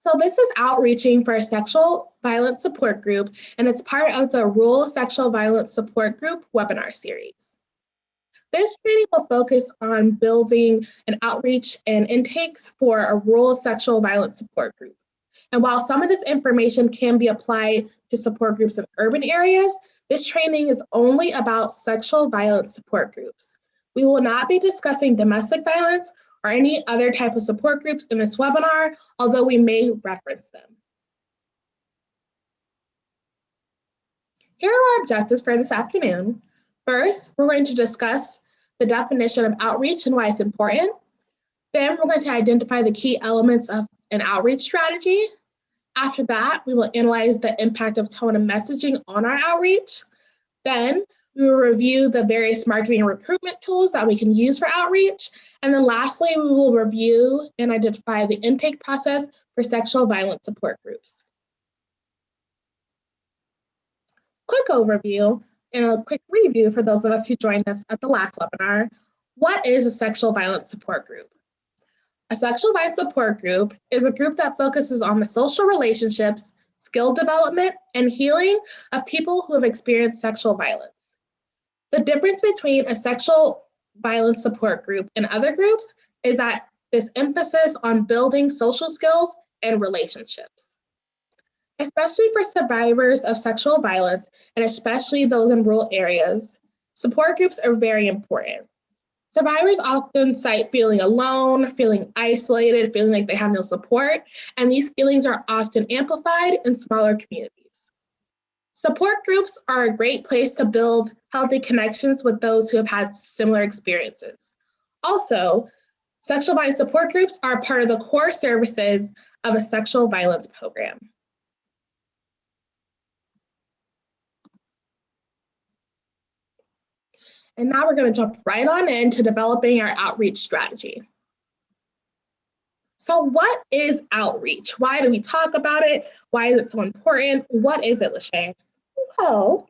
So this is outreaching for a sexual violence support group, and it's part of the Rural Sexual Violence Support Group webinar series. This training will focus on building an outreach and intakes for a rural sexual violence support group. And while some of this information can be applied to support groups in urban areas, this training is only about sexual violence support groups. We will not be discussing domestic violence or any other type of support groups in this webinar, although we may reference them. Here are our objectives for this afternoon. First, we're going to discuss the definition of outreach and why it's important. Then we're going to identify the key elements of an outreach strategy. After that, we will analyze the impact of tone and messaging on our outreach. Then we will review the various marketing and recruitment tools that we can use for outreach. And then lastly, we will review and identify the intake process for sexual violence support groups. Quick overview and a quick review for those of us who joined us at the last webinar. What is a sexual violence support group? A sexual violence support group is a group that focuses on the social relationships, skill development, and healing of people who have experienced sexual violence. The difference between a sexual violence support group and other groups is that this emphasis on building social skills and relationships. Especially for survivors of sexual violence, and especially those in rural areas, support groups are very important. Survivors often cite feeling alone, feeling isolated, feeling like they have no support, and these feelings are often amplified in smaller communities. Support groups are a great place to build healthy connections with those who have had similar experiences. Also, sexual violence support groups are part of the core services of a sexual violence program. And now we're going to jump right on into developing our outreach strategy. So what is outreach? Why do we talk about it? Why is it so important? What is it, Lachey? Well,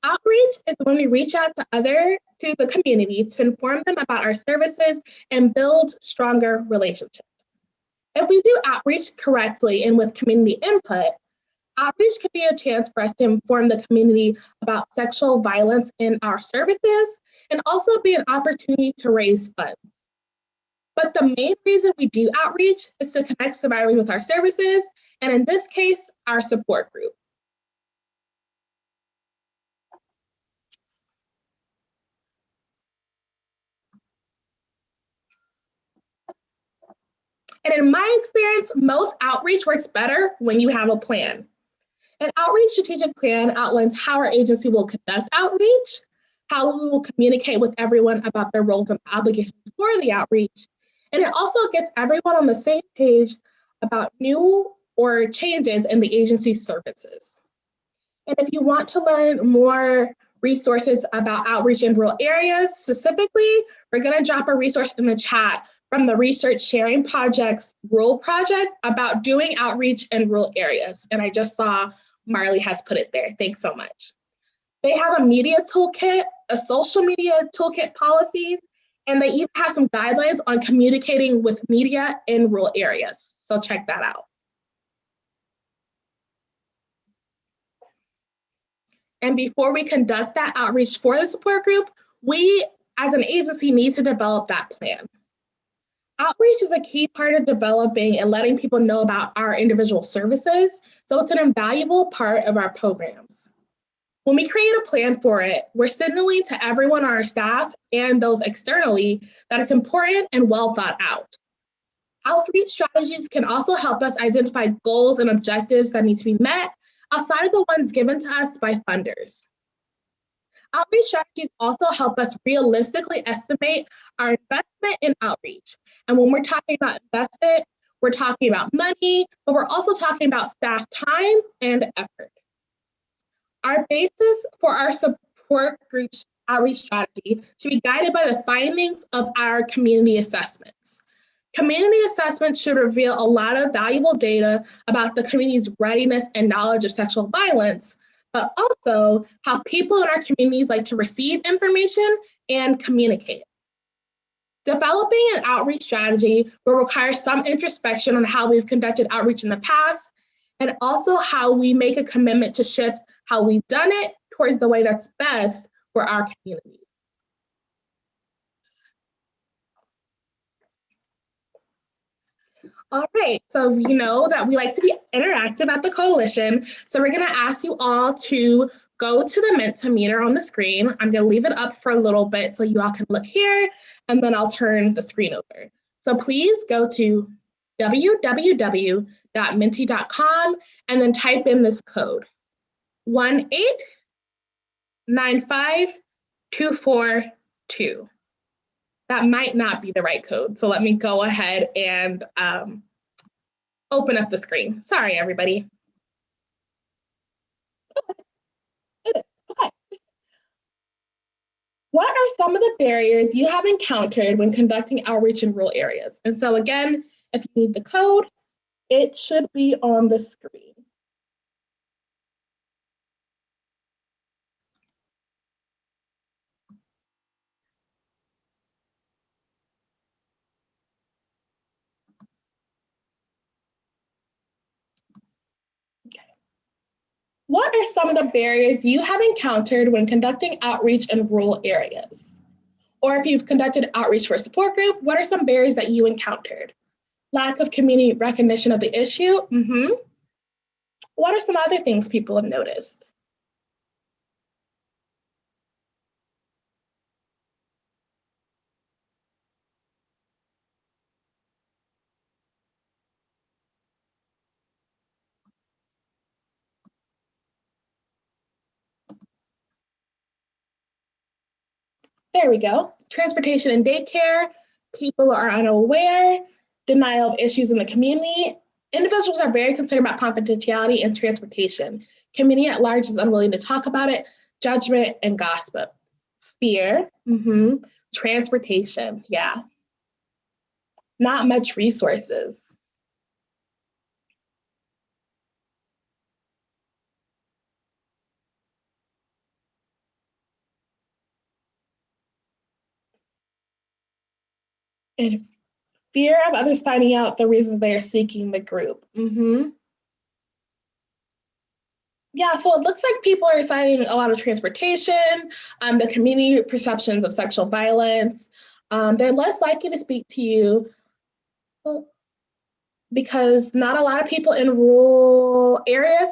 outreach is when we reach out to the community to inform them about our services and build stronger relationships. If we do outreach correctly and with community input, outreach can be a chance for us to inform the community about sexual violence in our services and also be an opportunity to raise funds. But the main reason we do outreach is to connect survivors with our services, and in this case, our support group. And in my experience, most outreach works better when you have a plan. An outreach strategic plan outlines how our agency will conduct outreach, how we will communicate with everyone about their roles and obligations for the outreach, and it also gets everyone on the same page about new or changes in the agency's services. And if you want to learn more resources about outreach in rural areas, specifically, we're going to drop a resource in the chat from the Research Sharing Project's Rural Project about doing outreach in rural areas. And I just saw Marley has put it there. Thanks so much. They have a media toolkit, a social media toolkit policies, and they even have some guidelines on communicating with media in rural areas. So check that out. And before we conduct that outreach for the support group, we as an agency need to develop that plan. Outreach is a key part of developing and letting people know about our individual services, so it's an invaluable part of our programs. When we create a plan for it, we're signaling to everyone on our staff and those externally that it's important and well thought out. Outreach strategies can also help us identify goals and objectives that need to be met outside of the ones given to us by funders. Outreach strategies also help us realistically estimate our investment in outreach. And when we're talking about investment, we're talking about money, but we're also talking about staff time and effort. Our basis for our support group's outreach strategy should be guided by the findings of our community assessments. Community assessments should reveal a lot of valuable data about the community's readiness and knowledge of sexual violence, but also how people in our communities like to receive information and communicate. Developing an outreach strategy will require some introspection on how we've conducted outreach in the past, and also how we make a commitment to shift how we've done it towards the way that's best for our communities. All right, so you know that we like to be interactive at the coalition, so we're gonna ask you all to go to the Mentimeter on the screen. I'm gonna leave it up for a little bit so you all can look here, and then I'll turn the screen over. So please go to www.menti.com and then type in this code, 1895242. That might not be the right code, so let me go ahead and open up the screen. Sorry, everybody. It is. Okay. What are some of the barriers you have encountered when conducting outreach in rural areas? And so again, if you need the code, it should be on the screen. What are some of the barriers you have encountered when conducting outreach in rural areas? Or if you've conducted outreach for a support group, what are some barriers that you encountered? Lack of community recognition of the issue? What are some other things people have noticed? There we go. Transportation and daycare. People are unaware. Denial of issues in the community. Individuals are very concerned about confidentiality and transportation. Community at large is unwilling to talk about it. Judgment and gossip. Fear. Transportation. Yeah. Not much resources. And fear of others finding out the reasons they are seeking the group. Yeah, so it looks like people are citing a lot of transportation, the community perceptions of sexual violence. They're less likely to speak to you because not a lot of people in rural areas.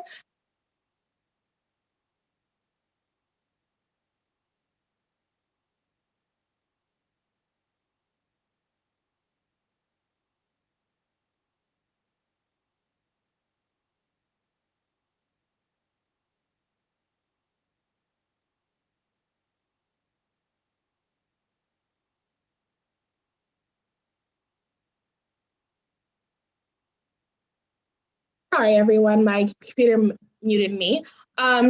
Sorry, everyone, my computer muted me.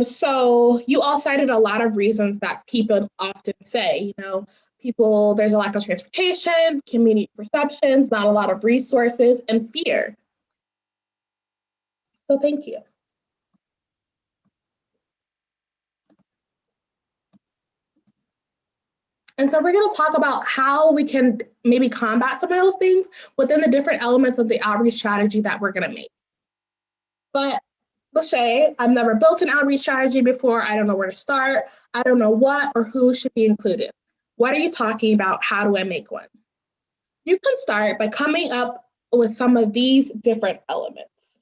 So you all cited a lot of reasons that people often say, people, there's a lack of transportation, community perceptions, not a lot of resources, and fear. So thank you. And so we're going to talk about how we can maybe combat some of those things within the different elements of the outreach strategy that we're going to make. But Lachey, I've never built an outreach strategy before. I don't know where to start. I don't know what or who should be included. What are you talking about? How do I make one? You can start by coming up with some of these different elements.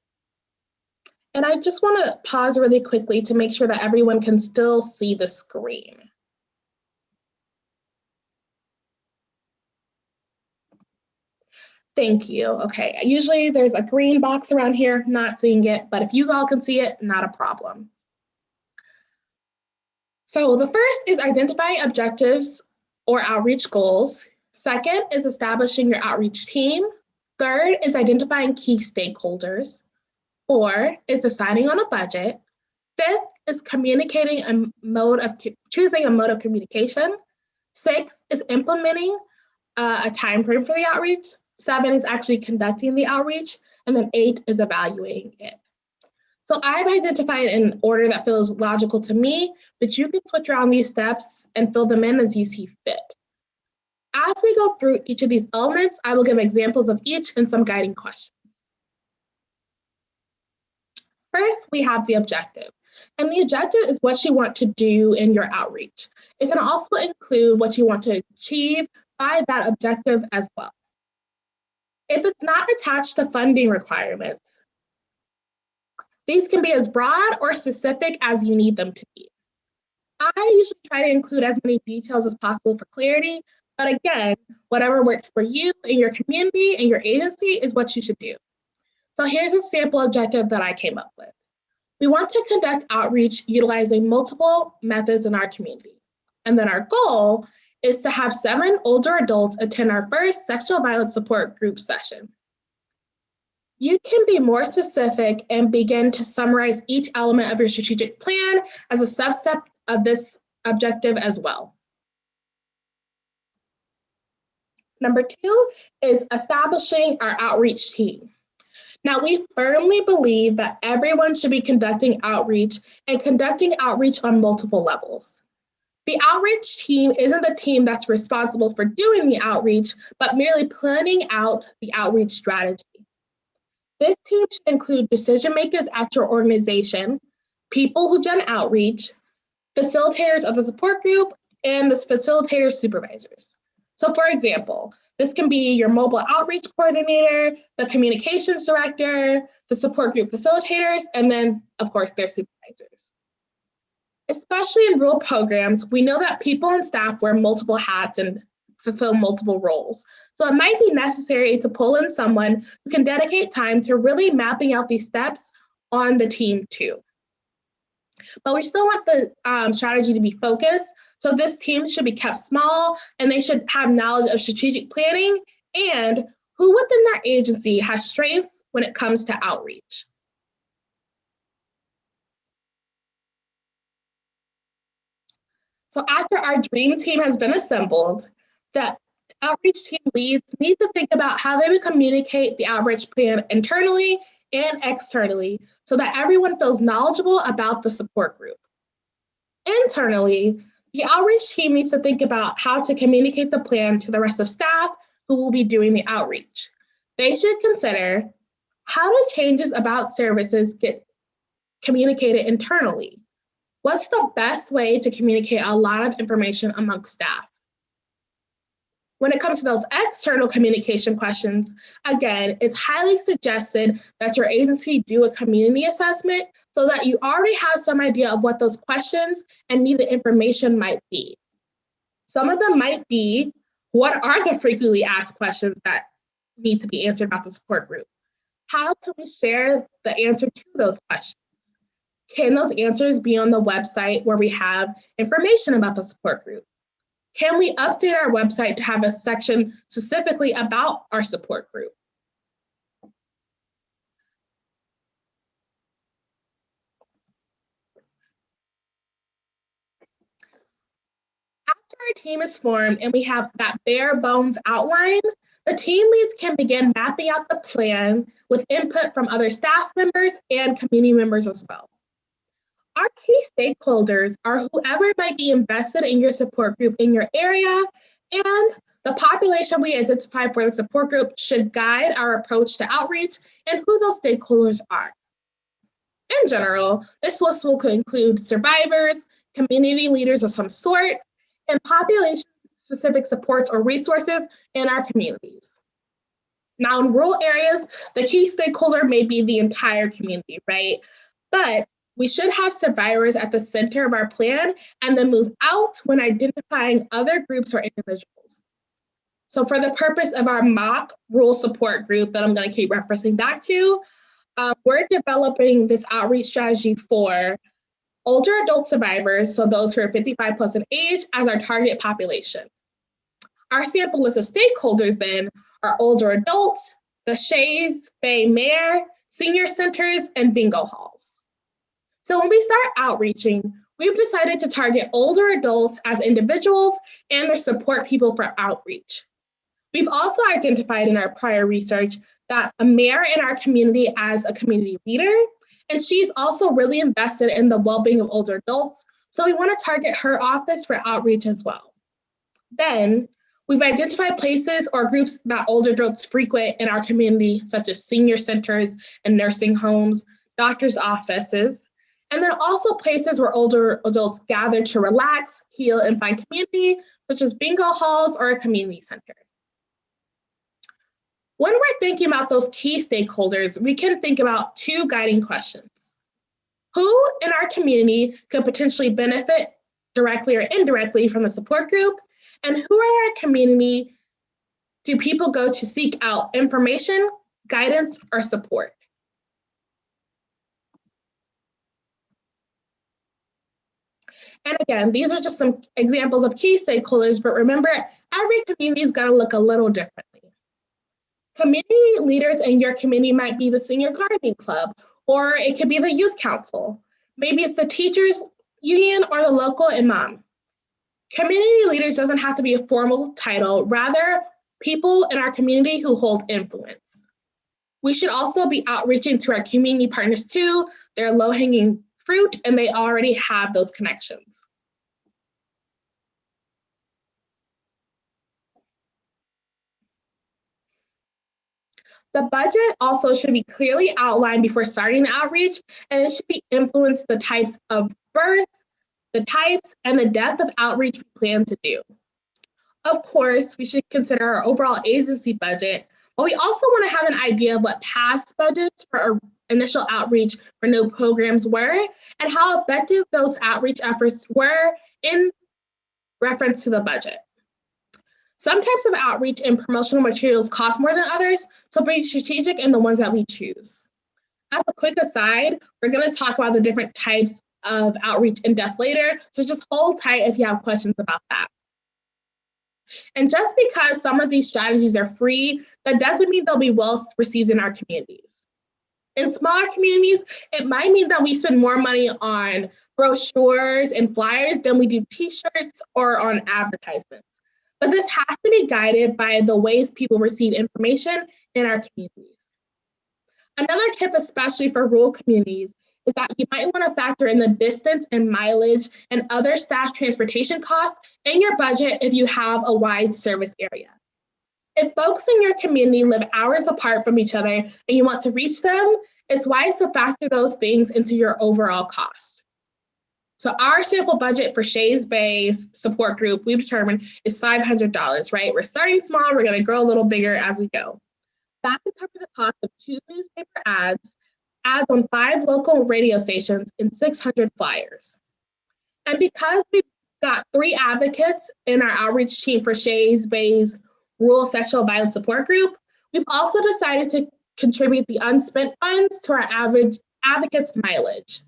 And I just want to pause really quickly to make sure that everyone can still see the screen. Thank you. Okay, usually there's a green box around here, not seeing it, but if you all can see it, not a problem. So the first is identifying objectives or outreach goals. Second is establishing your outreach team. Third is identifying key stakeholders. Four is deciding on a budget. Fifth is communicating choosing a mode of communication. Six is implementing a time frame for the outreach. 7 is actually conducting the outreach. And then 8 is evaluating it. So I've identified an order that feels logical to me, but you can switch around these steps and fill them in as you see fit. As we go through each of these elements, I will give examples of each and some guiding questions. First, we have the objective. And the objective is what you want to do in your outreach. It can also include what you want to achieve by that objective as well. If it's not attached to funding requirements, these can be as broad or specific as you need them to be. I usually try to include as many details as possible for clarity, but again, whatever works for you and your community and your agency is what you should do. So here's a sample objective that I came up with. We want to conduct outreach utilizing multiple methods in our community. And then our goal is to have 7 older adults attend our first sexual violence support group session. You can be more specific and begin to summarize each element of your strategic plan as a subset of this objective as well. Number 2 is establishing our outreach team. Now, we firmly believe that everyone should be conducting outreach and conducting outreach on multiple levels. The outreach team isn't the team that's responsible for doing the outreach, but merely planning out the outreach strategy. This team should include decision makers at your organization, people who've done outreach, facilitators of the support group, and the facilitator supervisors. So for example, this can be your mobile outreach coordinator, the communications director, the support group facilitators, and then of course their supervisors. Especially in rural programs, we know that people and staff wear multiple hats and fulfill multiple roles. So it might be necessary to pull in someone who can dedicate time to really mapping out these steps on the team too. But we still want the strategy to be focused. So this team should be kept small and they should have knowledge of strategic planning and who within their agency has strengths when it comes to outreach. So after our dream team has been assembled, the outreach team leads need to think about how they would communicate the outreach plan internally and externally so that everyone feels knowledgeable about the support group. Internally, the outreach team needs to think about how to communicate the plan to the rest of staff who will be doing the outreach. They should consider how do changes about services get communicated internally? What's the best way to communicate a lot of information amongst staff? When it comes to those external communication questions, again, it's highly suggested that your agency do a community assessment so that you already have some idea of what those questions and needed information might be. Some of them might be, what are the frequently asked questions that need to be answered about the support group? How can we share the answer to those questions? Can those answers be on the website where we have information about the support group? Can we update our website to have a section specifically about our support group? After our team is formed and we have that bare bones outline, the team leads can begin mapping out the plan with input from other staff members and community members as well. Our key stakeholders are whoever might be invested in your support group in your area, and the population we identify for the support group should guide our approach to outreach and who those stakeholders are. In general, this list will include survivors, community leaders of some sort, and population-specific supports or resources in our communities. Now, in rural areas, the key stakeholder may be the entire community, right? But we should have survivors at the center of our plan and then move out when identifying other groups or individuals. So for the purpose of our mock rural support group that I'm going to keep referencing back to, we're developing this outreach strategy for older adult survivors, so those who are 55 plus in age, as our target population. Our sample list of stakeholders then are older adults, the Shays Bay Mare, senior centers, and bingo halls. So when we start outreaching, we've decided to target older adults as individuals and their support people for outreach. We've also identified in our prior research that a mayor in our community as a community leader, and she's also really invested in the well-being of older adults. So we want to target her office for outreach as well. Then We've identified places or groups that older adults frequent in our community, such as senior centers and nursing homes, doctors' offices, and then also places where older adults gather to relax, heal, and find community, such as bingo halls or a community center. When we're thinking about those key stakeholders, we can think about two guiding questions. Who in our community could potentially benefit directly or indirectly from the support group? And who in our community do people go to seek out information, guidance, or support? And again, these are just some examples of key stakeholders, but remember, every community is going to look a little differently. Community leaders in your community might be the senior gardening club, or it could be the youth council. Maybe it's the teachers union or the local imam. Community leaders doesn't have to be a formal title, rather people in our community who hold influence. We should also be outreaching to our community partners too. They're low-hanging fruit and they already have those connections. The budget also should be clearly outlined before starting the outreach, and it should be influenced the types of birth, the types, and the depth of outreach we plan to do. Of course, we should consider our overall agency budget, but we also want to have an idea of what past budgets for our initial outreach for new programs were and how effective those outreach efforts were in reference to the budget. Some types of outreach and promotional materials cost more than others, so be strategic in the ones that we choose. As a quick aside, we're going to talk about the different types of outreach in depth later, so just hold tight if you have questions about that. And just because some of these strategies are free, that doesn't mean they'll be well received in our communities. In smaller communities, it might mean that we spend more money on brochures and flyers than we do t-shirts or on advertisements. But this has to be guided by the ways people receive information in our communities. Another tip, especially for rural communities, is that you might want to factor in the distance and mileage and other staff transportation costs in your budget if you have a wide service area. If folks in your community live hours apart from each other and you want to reach them, it's wise to factor those things into your overall cost. So our sample budget for Shays Bay's support group, we've determined is $500, right? We're starting small, we're going to grow a little bigger as we go. That could cover the cost of 2 newspaper ads on 5 local radio stations, and 600 flyers. And because we've got 3 advocates in our outreach team for Shays Bay's Rural Sexual Violence Support Group, we've also decided to contribute the unspent funds to our average advocates' mileage.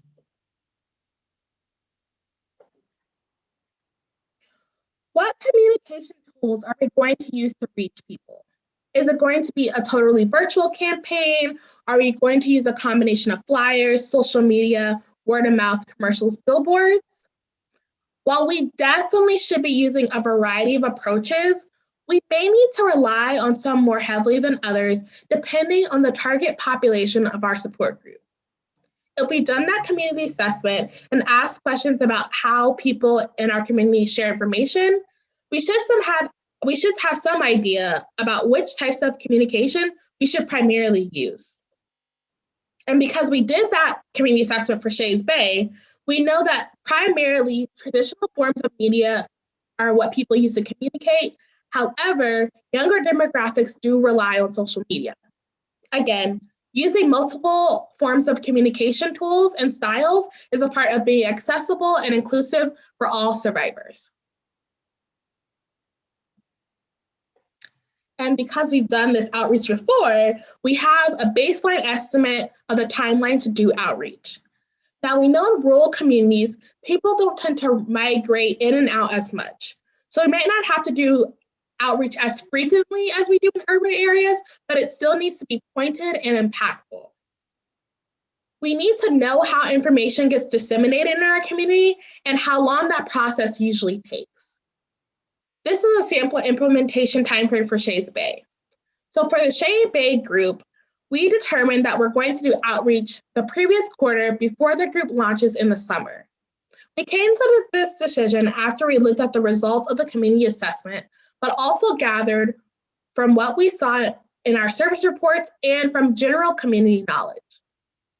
What communication tools are we going to use to reach people? Is it going to be a totally virtual campaign? Are we going to use a combination of flyers, social media, word of mouth, commercials, billboards? While we definitely should be using a variety of approaches, we may need to rely on some more heavily than others, depending on the target population of our support group. If we've done that community assessment and asked questions about how people in our community share information, we should have some idea about which types of communication we should primarily use. And because we did that community assessment for Shays Bay, we know that primarily traditional forms of media are what people use to communicate. However, younger demographics do rely on social media. Again, using multiple forms of communication tools and styles is a part of being accessible and inclusive for all survivors. And because we've done this outreach before, we have a baseline estimate of the timeline to do outreach. Now, we know in rural communities, people don't tend to migrate in and out as much. So we might not have to do outreach as frequently as we do in urban areas, but it still needs to be pointed and impactful. We need to know how information gets disseminated in our community and how long that process usually takes. This is a sample implementation timeframe for Shays Bay. So for the Shays Bay group, we determined that we're going to do outreach the previous quarter before the group launches in the summer. We came to this decision after we looked at the results of the community assessment, but also gathered from what we saw in our service reports and from general community knowledge.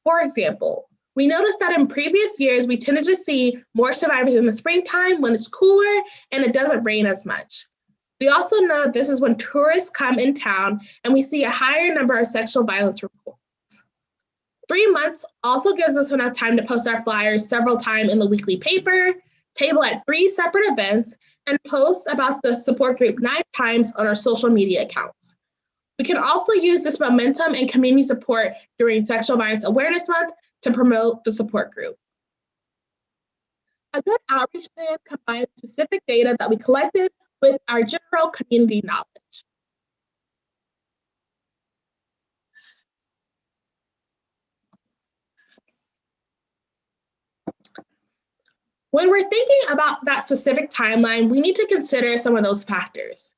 For example, we noticed that in previous years, we tended to see more survivors in the springtime when it's cooler and it doesn't rain as much. We also know that this is when tourists come in town and we see a higher number of sexual violence reports. 3 months also gives us enough time to post our flyers several times in the weekly paper, table at 3 separate events, and post about the support group 9 times on our social media accounts. We can also use this momentum and community support during Sexual Violence Awareness Month to promote the support group. A good outreach plan combines specific data that we collected with our general community knowledge. When we're thinking about that specific timeline, we need to consider some of those factors.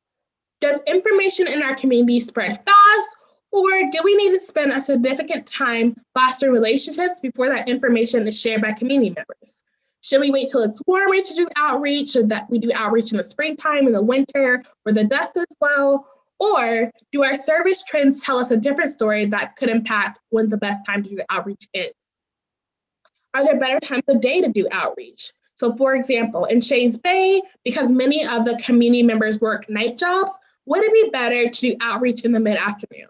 Does information in our community spread fast, or do we need to spend a significant time fostering relationships before that information is shared by community members? Should we wait till it's warmer to do outreach? Should that we do outreach in the springtime, in the winter, where the dust is low? Or do our service trends tell us a different story that could impact when the best time to do outreach is? Are there better times of day to do outreach? So for example, in Shays Bay, because many of the community members work night jobs, would it be better to do outreach in the mid-afternoon?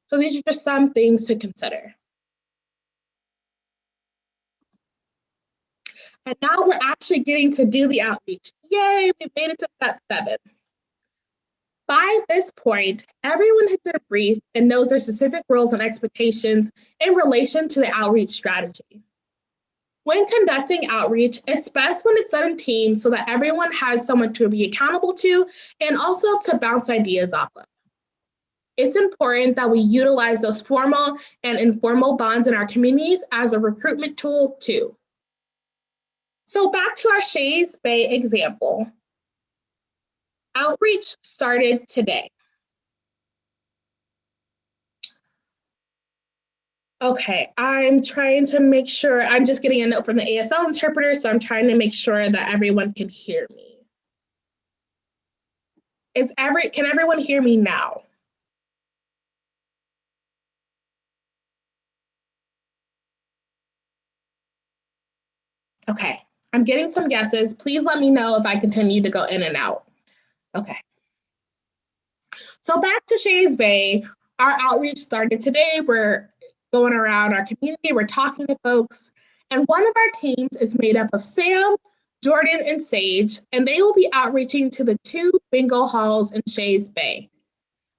So these are just some things to consider. And now we're actually getting to do the outreach. Yay, we made it to step 7. By this point, everyone has been briefed and knows their specific roles and expectations in relation to the outreach strategy. When conducting outreach, it's best when it's done in teams so that everyone has someone to be accountable to and also to bounce ideas off of. It's important that we utilize those formal and informal bonds in our communities as a recruitment tool too. So back to our Shays Bay example. Outreach started today. Okay, I'm trying to make sure, I'm just getting a note from the ASL interpreter, so I'm trying to make sure that everyone can hear me. Can everyone hear me now? Okay, I'm getting some guesses. Please let me know if I continue to go in and out. Okay. So back to Shays Bay, our outreach started today. We're going around our community, we're talking to folks, and one of our teams is made up of Sam, Jordan, and Sage, and they will be outreaching to the 2 bingo halls in Shays Bay.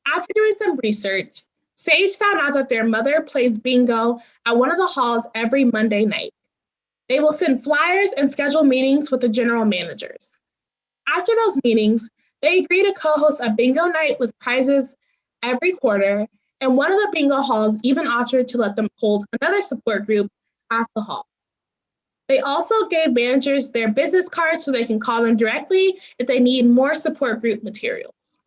After doing some research, Sage found out that their mother plays bingo at one of the halls every Monday night. They will send flyers and schedule meetings with the general managers. After those meetings, they agree to co-host a bingo night with prizes every quarter, and one of the bingo halls even offered to let them hold another support group at the hall. They also gave managers their business cards so they can call them directly if they need more support group materials.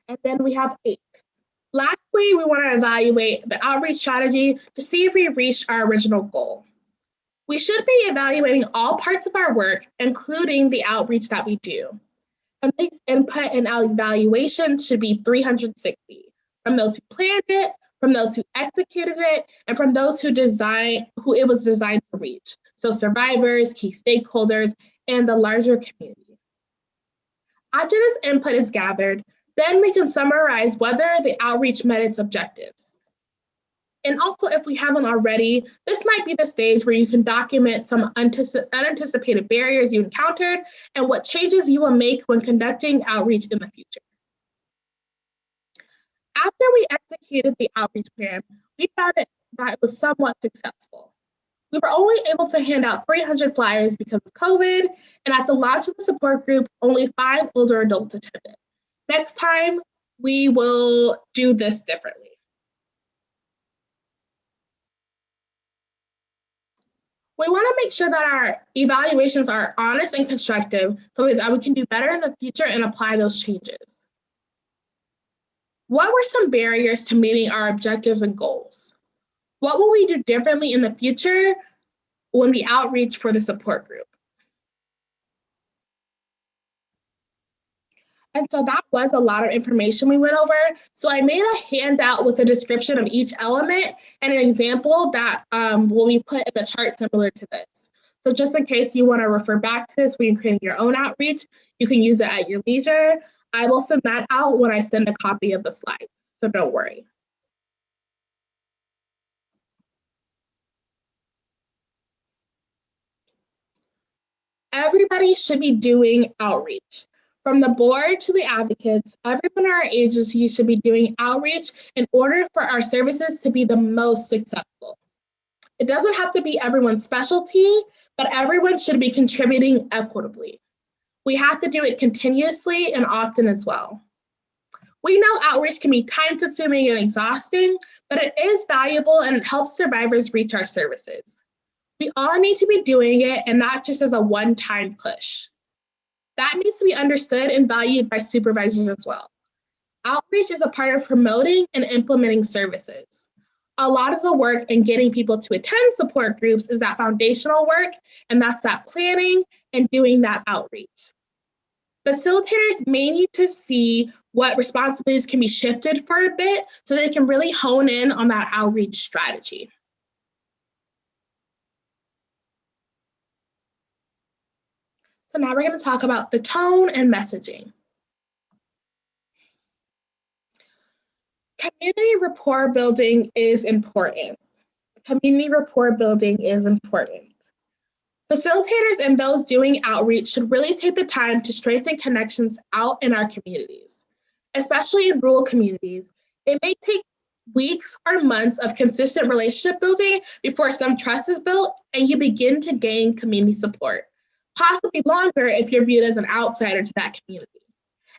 And then we have 8. Lastly, we want to evaluate the outreach strategy to see if we reached our original goal. We should be evaluating all parts of our work, including the outreach that we do. And this input and evaluation should be 360, from those who planned it, from those who executed it, and from those who it was designed to reach. So survivors, key stakeholders, and the larger community. After this input is gathered, then we can summarize whether the outreach met its objectives. And also, if we haven't already, this might be the stage where you can document some unanticipated barriers you encountered and what changes you will make when conducting outreach in the future. After we executed the outreach plan, we found that it was somewhat successful. We were only able to hand out 300 flyers because of COVID, and at the launch of the support group, only 5 older adults attended. Next time, we will do this differently. We want to make sure that our evaluations are honest and constructive so that we can do better in the future and apply those changes. What were some barriers to meeting our objectives and goals? What will we do differently in the future when we outreach for the support group? And so that was a lot of information we went over. So I made a handout with a description of each element and an example that will be put in a chart similar to this. So just in case you want to refer back to this when you're creating your own outreach, you can use it at your leisure. I will send that out when I send a copy of the slides, so don't worry. Everybody should be doing outreach. From the board to the advocates, everyone in our agency should be doing outreach in order for our services to be the most successful. It doesn't have to be everyone's specialty, but everyone should be contributing equitably. We have to do it continuously and often as well. We know outreach can be time-consuming and exhausting, but it is valuable and it helps survivors reach our services. We all need to be doing it and not just as a one-time push. That needs to be understood and valued by supervisors as well. Outreach is a part of promoting and implementing services. A lot of the work in getting people to attend support groups is that foundational work, and that's that planning and doing that outreach. Facilitators may need to see what responsibilities can be shifted for a bit so they can really hone in on that outreach strategy. So now we're going to talk about the tone and messaging. Community rapport building is important. Community rapport building is important. Facilitators and those doing outreach should really take the time to strengthen connections out in our communities, especially in rural communities. It may take weeks or months of consistent relationship building before some trust is built and you begin to gain community support, possibly longer if you're viewed as an outsider to that community.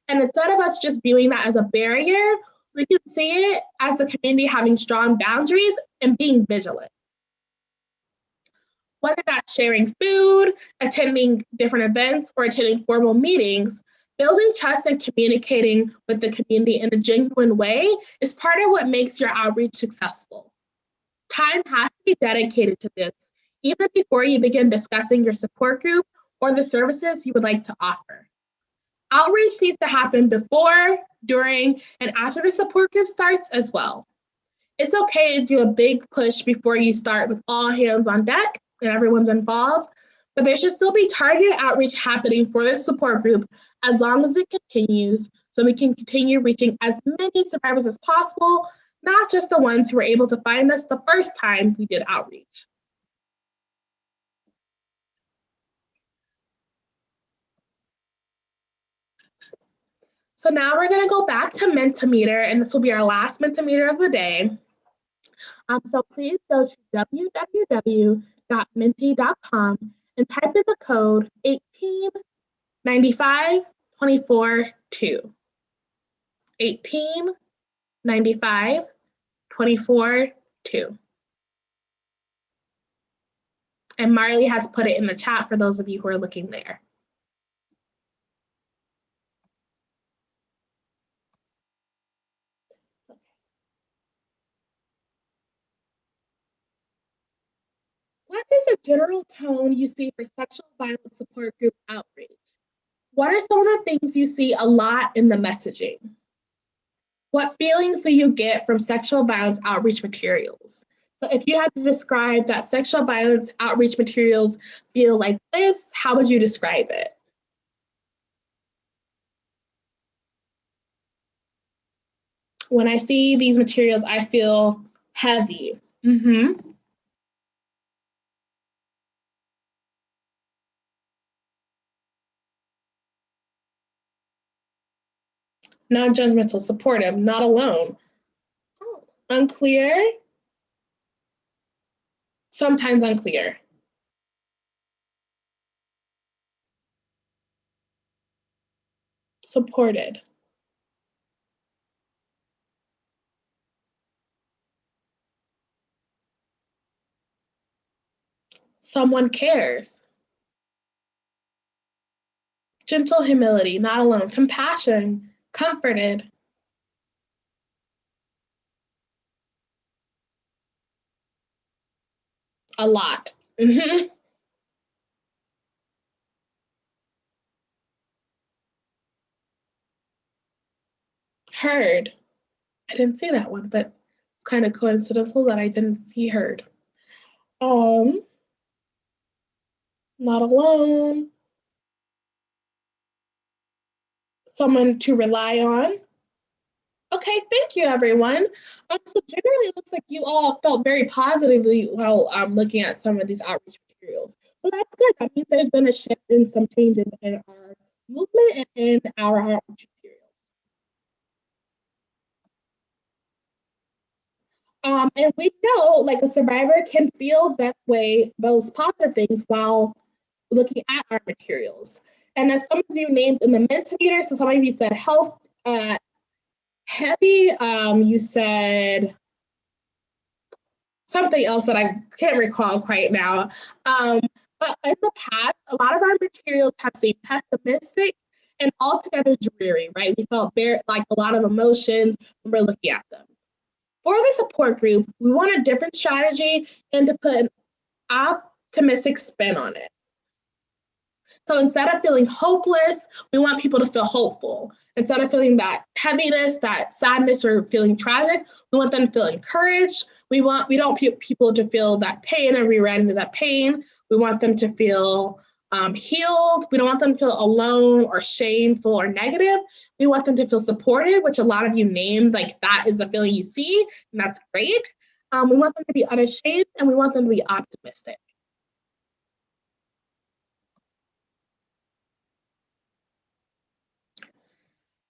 And instead of us just viewing that as a barrier, we can see it as the community having strong boundaries and being vigilant. Whether that's sharing food, attending different events, or attending formal meetings, building trust and communicating with the community in a genuine way is part of what makes your outreach successful. Time has to be dedicated to this, even before you begin discussing your support group or the services you would like to offer. Outreach needs to happen before, during, and after the support group starts as well. It's okay to do a big push before you start with all hands on deck and everyone's involved, but there should still be targeted outreach happening for this support group as long as it continues so we can continue reaching as many survivors as possible, not just the ones who were able to find us the first time we did outreach. So now we're going to go back to Mentimeter, and this will be our last Mentimeter of the day. So please go to www.menti.com and type in the code 1895242. 1895242. And Marley has put it in the chat for those of you who are looking there. What is the general tone you see for sexual violence support group outreach? What are some of the things you see a lot in the messaging? What feelings do you get from sexual violence outreach materials? So if you had to describe that sexual violence outreach materials feel like this, how would you describe it? When I see these materials, I feel heavy. Non-judgmental, supportive, not alone. Unclear, sometimes unclear. Supported. Someone cares. Gentle humility, not alone. Compassion, comforted. A lot. Mm-hmm. Heard. I didn't see that one, but it's kind of coincidental that I didn't see heard. Um, Not alone. Someone to rely on. Okay, thank you, everyone. So generally, it looks like you all felt very positively while looking at some of these outreach materials. So that's good. That means there's been a shift in some changes in our movement and in our outreach materials. And we know like a survivor can feel that way, those positive things while looking at our materials. And as some of you named in the Mentimeter, so some of you said health heavy, you said something else that I can't recall quite now. But in the past, a lot of our materials have seemed pessimistic and altogether dreary, right? We felt very like a lot of emotions when we're looking at them. For the support group, we want a different strategy and to put an optimistic spin on it. So instead of feeling hopeless, we want people to feel hopeful. Instead of feeling that heaviness, that sadness, or feeling tragic, we want them to feel encouraged. We don't want people to feel that pain and rewrite into that pain. We want them to feel healed. We don't want them to feel alone or shameful or negative. We want them to feel supported, which a lot of you named, like that is the feeling you see, and that's great. We want them to be unashamed, and we want them to be optimistic.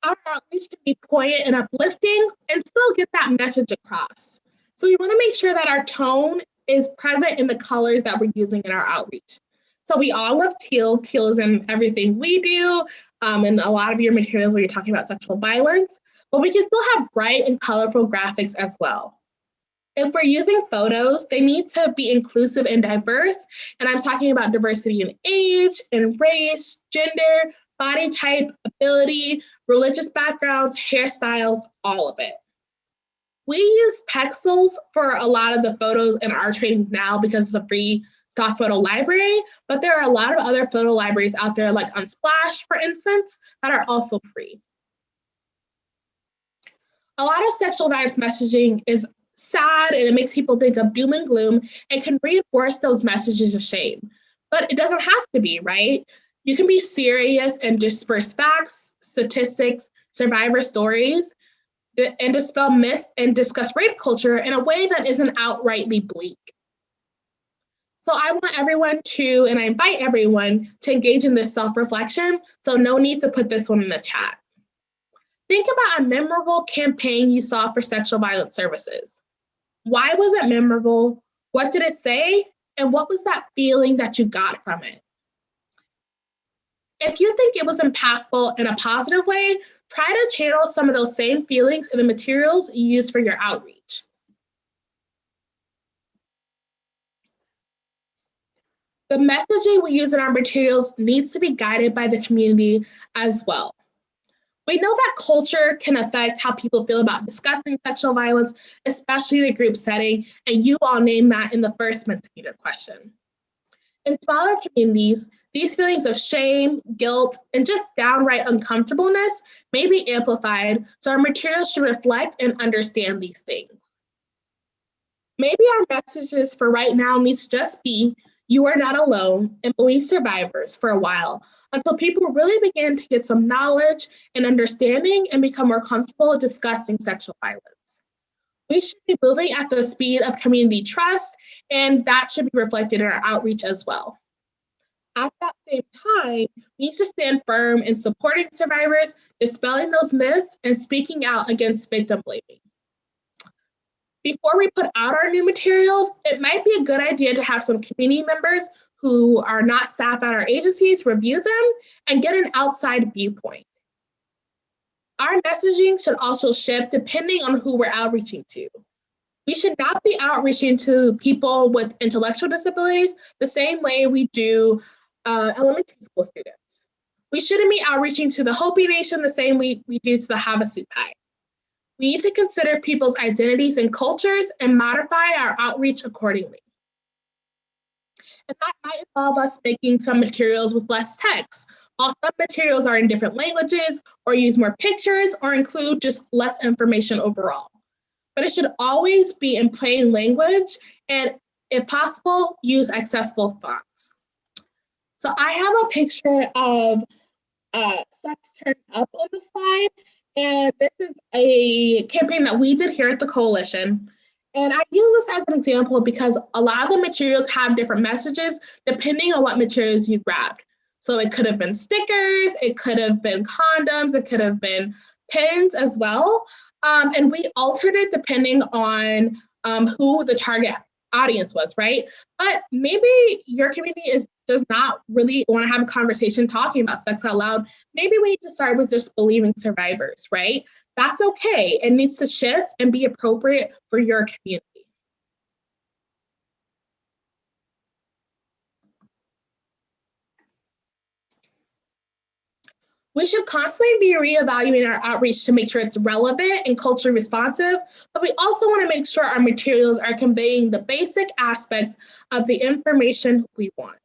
Our outreach can be poignant and uplifting and still get that message across. So we want to make sure that our tone is present in the colors that we're using in our outreach. So we all love teal. Teal is in everything we do, and a lot of your materials where you're talking about sexual violence, but we can still have bright and colorful graphics as well. If we're using photos, they need to be inclusive and diverse. And I'm talking about diversity in age, in race, gender, body type, ability, religious backgrounds, hairstyles, all of it. We use Pexels for a lot of the photos in our trainings now because it's a free stock photo library, but there are a lot of other photo libraries out there, like Unsplash, for instance, that are also free. A lot of sexual violence messaging is sad and it makes people think of doom and gloom and can reinforce those messages of shame. But it doesn't have to be, right? You can be serious and disperse facts, statistics, survivor stories, and dispel myths and discuss rape culture in a way that isn't outrightly bleak. So I want everyone to, and I invite everyone to engage in this self-reflection. So no need to put this one in the chat. Think about a memorable campaign you saw for sexual violence services. Why was it memorable? What did it say? And what was that feeling that you got from it? If you think it was impactful in a positive way, try to channel some of those same feelings in the materials you use for your outreach. The messaging we use in our materials needs to be guided by the community as well. We know that culture can affect how people feel about discussing sexual violence, especially in a group setting, and you all named that in the first Mentimeter question. In smaller communities, these feelings of shame, guilt, and just downright uncomfortableness may be amplified, so our materials should reflect and understand these things. Maybe our messages for right now needs to just be, you are not alone, and believe survivors for a while, until people really begin to get some knowledge and understanding and become more comfortable discussing sexual violence. We should be moving at the speed of community trust, and that should be reflected in our outreach as well. At that same time, we need to stand firm in supporting survivors, dispelling those myths, and speaking out against victim blaming. Before we put out our new materials, it might be a good idea to have some community members who are not staff at our agencies review them and get an outside viewpoint. Our messaging should also shift depending on who we're outreaching to. We should not be outreaching to people with intellectual disabilities the same way we do elementary school students. We shouldn't be outreaching to the Hopi Nation the same way we do to the Havasupai. We need to consider people's identities and cultures and modify our outreach accordingly. And that might involve us making some materials with less text, while some materials are in different languages or use more pictures or include just less information overall. But it should always be in plain language and, if possible, use accessible fonts. So I have a picture of sex turned up on the slide, and this is a campaign that we did here at the Coalition. And I use this as an example because a lot of the materials have different messages depending on what materials you grabbed. So it could have been stickers, it could have been condoms, it could have been pins as well. And we altered it depending on who the target audience was, right? But maybe your community does not really want to have a conversation talking about sex out loud. Maybe we need to start with just believing survivors, right? That's okay. It needs to shift and be appropriate for your community. We should constantly be reevaluating our outreach to make sure it's relevant and culturally responsive, but we also want to make sure our materials are conveying the basic aspects of the information we want.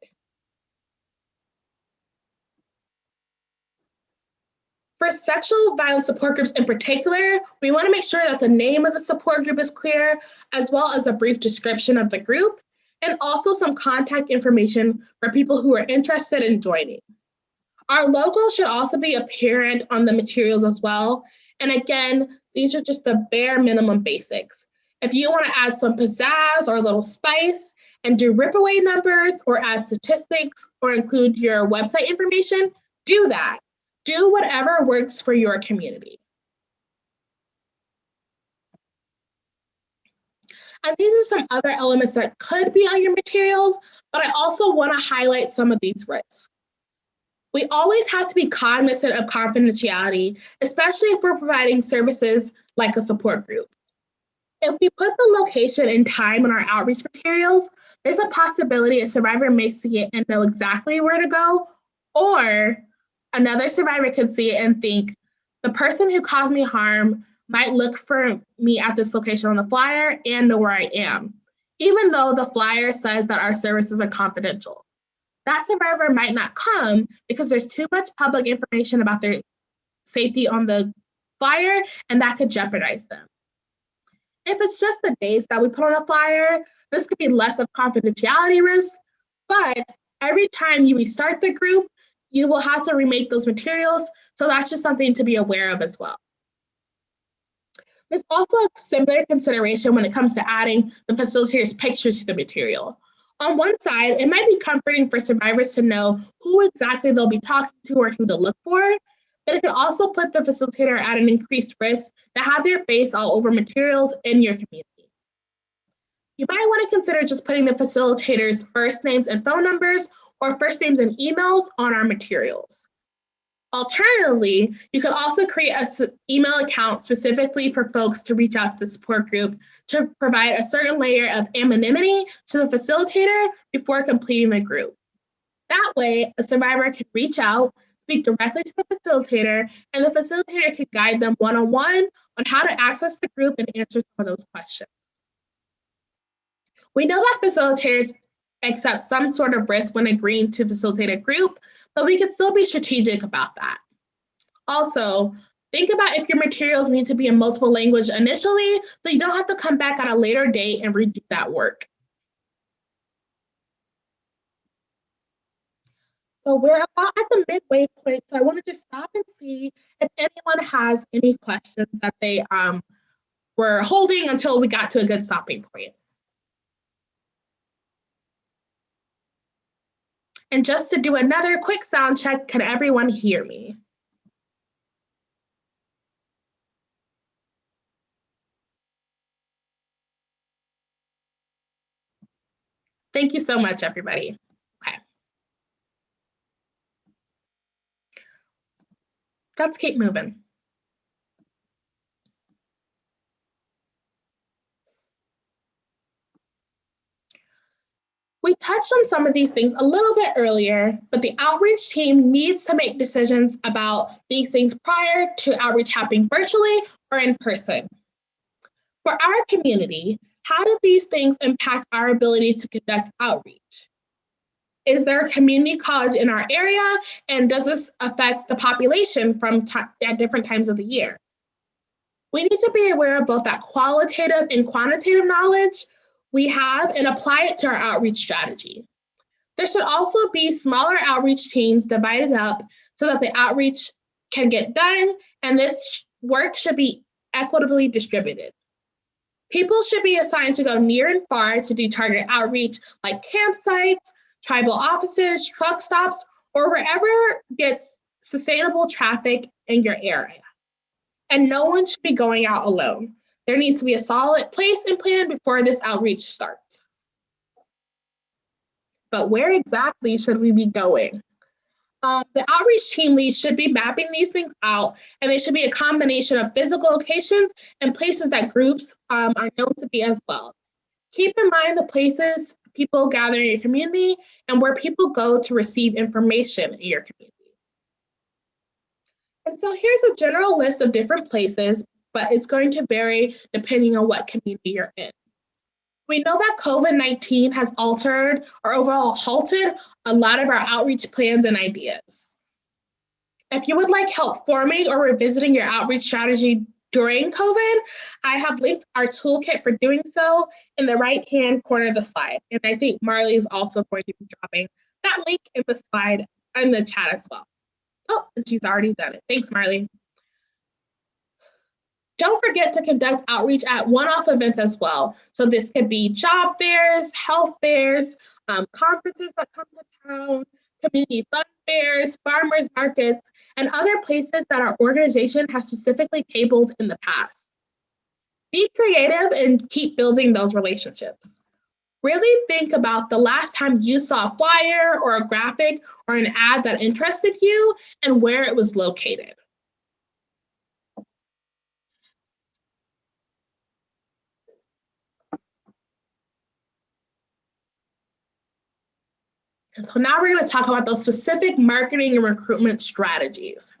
For sexual violence support groups in particular, we want to make sure that the name of the support group is clear, as well as a brief description of the group, and also some contact information for people who are interested in joining. Our logo should also be apparent on the materials as well. And again, these are just the bare minimum basics. If you want to add some pizzazz or a little spice and do rip away numbers or add statistics or include your website information, do that. Do whatever works for your community. And these are some other elements that could be on your materials, but I also want to highlight some of these risks. We always have to be cognizant of confidentiality, especially if we're providing services like a support group. If we put the location and time in our outreach materials, there's a possibility a survivor may see it and know exactly where to go, or another survivor could see it and think, the person who caused me harm might look for me at this location on the flyer and know where I am, even though the flyer says that our services are confidential. That survivor might not come because there's too much public information about their safety on the flyer, and that could jeopardize them. If it's just the dates that we put on a flyer, this could be less of confidentiality risk, but every time you restart the group, you will have to remake those materials, so that's just something to be aware of as well. There's also a similar consideration when it comes to adding the facilitator's pictures to the material. On one side, it might be comforting for survivors to know who exactly they'll be talking to or who to look for, but it can also put the facilitator at an increased risk to have their face all over materials in your community. You might want to consider just putting the facilitator's first names and phone numbers or first names and emails on our materials. Alternatively, you could also create an email account specifically for folks to reach out to the support group to provide a certain layer of anonymity to the facilitator before completing the group. That way, a survivor can reach out, speak directly to the facilitator, and the facilitator can guide them one-on-one on how to access the group and answer some of those questions. We know that facilitators accept some sort of risk when agreeing to facilitate a group, but we can still be strategic about that. Also, think about if your materials need to be in multiple languages initially, so you don't have to come back at a later date and redo that work. So we're about at the midway point, so I want to just stop and see if anyone has any questions that they were holding until we got to a good stopping point. And just to do another quick sound check, can everyone hear me? Thank you so much, everybody. Okay. Let's keep moving. We touched on some of these things a little bit earlier, but the outreach team needs to make decisions about these things prior to outreach happening virtually or in person. For our community, how do these things impact our ability to conduct outreach? Is there a community college in our area? And does this affect the population at different times of the year? We need to be aware of both that qualitative and quantitative knowledge we have and apply it to our outreach strategy. There should also be smaller outreach teams divided up so that the outreach can get done, and this work should be equitably distributed. People should be assigned to go near and far to do targeted outreach like campsites, tribal offices, truck stops, or wherever gets sustainable traffic in your area. And no one should be going out alone. There needs to be a solid place and plan before this outreach starts. But where exactly should we be going? The outreach team leads should be mapping these things out, and they should be a combination of physical locations and places that groups are known to be as well. Keep in mind the places people gather in your community and where people go to receive information in your community. And so here's a general list of different places, but it's going to vary depending on what community you're in. We know that COVID-19 has altered or overall halted a lot of our outreach plans and ideas. If you would like help forming or revisiting your outreach strategy during COVID, I have linked our toolkit for doing so in the right-hand corner of the slide. And I think Marley is also going to be dropping that link in the slide in the chat as well. Oh, and she's already done it. Thanks, Marley. Don't forget to conduct outreach at one-off events as well. So this could be job fairs, health fairs, conferences that come to town, community fun fairs, farmers markets, and other places that our organization has specifically tabled in the past. Be creative and keep building those relationships. Really think about the last time you saw a flyer or a graphic or an ad that interested you and where it was located. And so now we're going to talk about those specific marketing and recruitment strategies.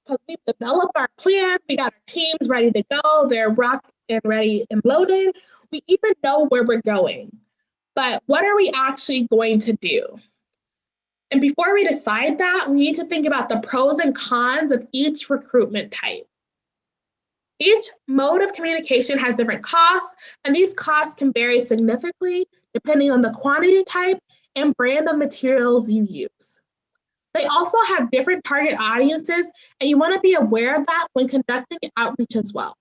Because we've developed our plan, we got our teams ready to go, they're rocked and ready and loaded. We even know where we're going. But what are we actually going to do? And before we decide that, we need to think about the pros and cons of each recruitment type. Each mode of communication has different costs, and these costs can vary significantly depending on the quantity type and brand of materials you use. They also have different target audiences, and you want to be aware of that when conducting outreach as well.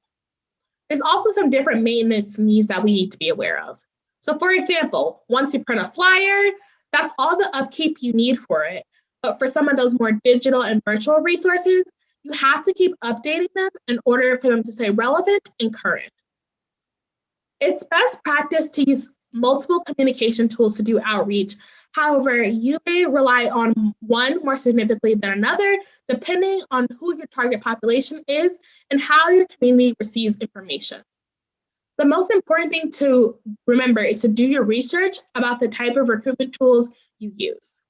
There's also some different maintenance needs that we need to be aware of. So for example, once you print a flyer, that's all the upkeep you need for it. But for some of those more digital and virtual resources, you have to keep updating them in order for them to stay relevant and current. It's best practice to use multiple communication tools to do outreach. However, you may rely on one more significantly than another, depending on who your target population is and how your community receives information. The most important thing to remember is to do your research about the type of recruitment tools you use.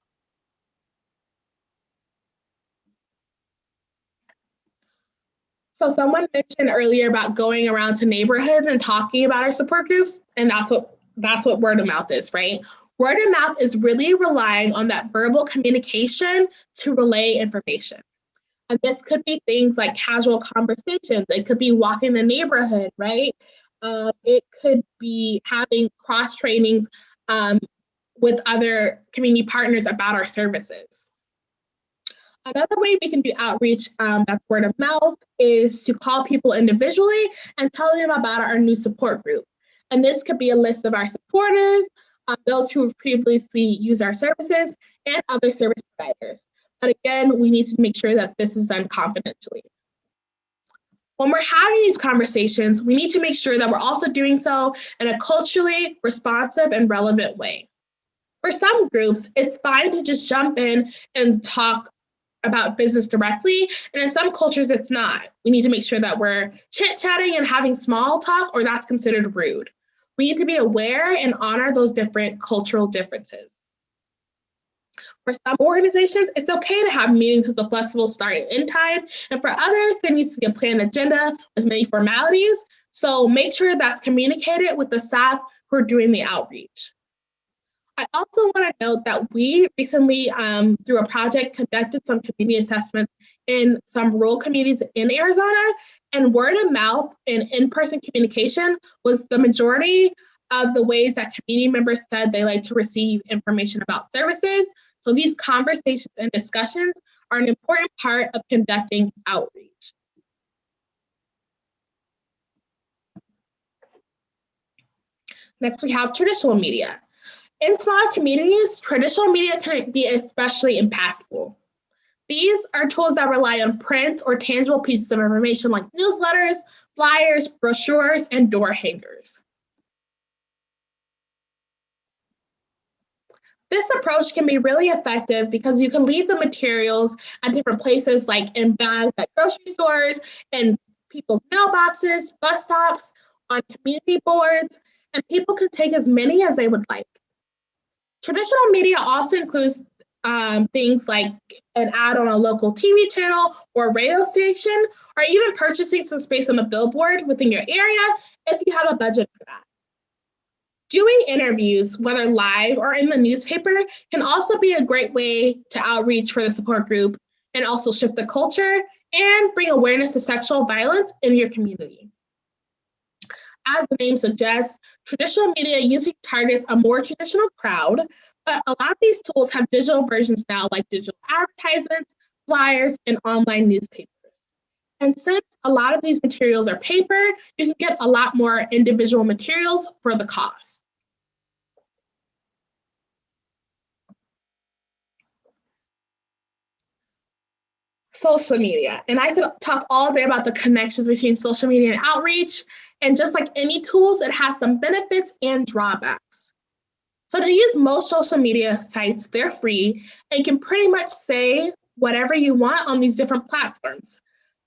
So someone mentioned earlier about going around to neighborhoods and talking about our support groups, and that's what word of mouth is, right? Word of mouth is really relying on that verbal communication to relay information. And this could be things like casual conversations. It could be walking the neighborhood, right? It could be having cross trainings with other community partners about our services. Another way we can do outreach that's word of mouth is to call people individually and tell them about our new support group. And this could be a list of our supporters, those who have previously used our services, and other service providers. But again, we need to make sure that this is done confidentially. When we're having these conversations, we need to make sure that we're also doing so in a culturally responsive and relevant way. For some groups, it's fine to just jump in and talk about business directly, and in some cultures, it's not. We need to make sure that we're chit-chatting and having small talk, or that's considered rude. We need to be aware and honor those different cultural differences. For some organizations, it's okay to have meetings with a flexible start and end time, and for others, there needs to be a planned agenda with many formalities, so make sure that's communicated with the staff who are doing the outreach. I also want to note that we recently, through a project, conducted some community assessments in some rural communities in Arizona, and word of mouth and in-person communication was the majority of the ways that community members said they like to receive information about services. So these conversations and discussions are an important part of conducting outreach. Next, we have traditional media. In smaller communities, traditional media can be especially impactful. These are tools that rely on print or tangible pieces of information like newsletters, flyers, brochures, and door hangers. This approach can be really effective because you can leave the materials at different places like in bags at grocery stores, in people's mailboxes, bus stops, on community boards, and people can take as many as they would like. Traditional media also includes things like an ad on a local TV channel or radio station, or even purchasing some space on a billboard within your area if you have a budget for that. Doing interviews, whether live or in the newspaper, can also be a great way to outreach for the support group and also shift the culture and bring awareness to sexual violence in your community. As the name suggests, traditional media usually targets a more traditional crowd, but a lot of these tools have digital versions now, like digital advertisements, flyers, and online newspapers. And since a lot of these materials are paper, you can get a lot more individual materials for the cost. Social media. And I could talk all day about the connections between social media and outreach. And just like any tools, it has some benefits and drawbacks. So to use most social media sites, they're free and you can pretty much say whatever you want on these different platforms.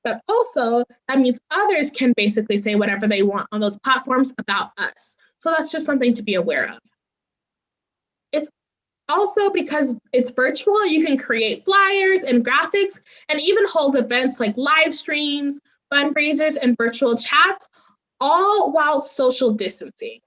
But also, that means others can basically say whatever they want on those platforms about us. So that's just something to be aware of. It's also, because it's virtual, you can create flyers and graphics and even hold events like live streams, fundraisers, and virtual chats, all while social distancing.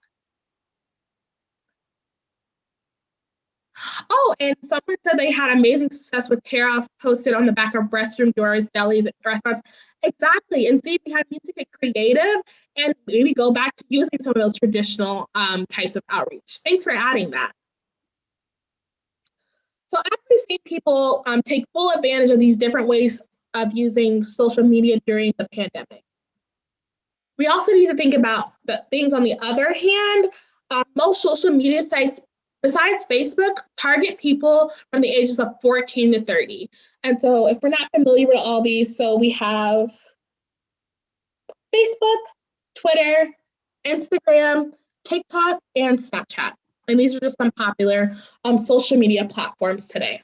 Oh, and someone said they had amazing success with tear off posted on the back of restroom doors, delis, and restaurants. Exactly. And see, we have need to get creative and maybe go back to using some of those traditional types of outreach. Thanks for adding that. So as we've seen people take full advantage of these different ways of using social media during the pandemic, we also need to think about the things on the other hand. Most social media sites, besides Facebook, target people from the ages of 14 to 30. And so if we're not familiar with all these, so we have Facebook, Twitter, Instagram, TikTok, and Snapchat. And these are just some popular social media platforms today.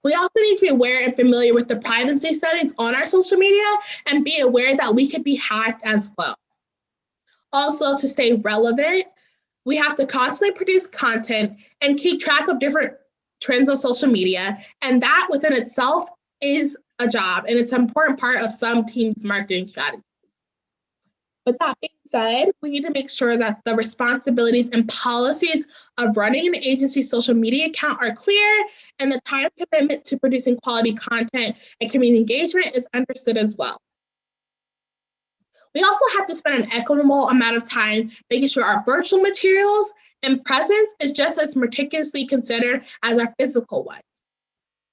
We also need to be aware and familiar with the privacy settings on our social media and be aware that we could be hacked as well. Also, to stay relevant, we have to constantly produce content and keep track of different trends on social media. And that within itself is a job, and it's an important part of some teams' marketing strategy. With that being said, we need to make sure that the responsibilities and policies of running an agency's social media account are clear, and the time commitment to producing quality content and community engagement is understood as well. We also have to spend an equitable amount of time making sure our virtual materials and presence is just as meticulously considered as our physical one.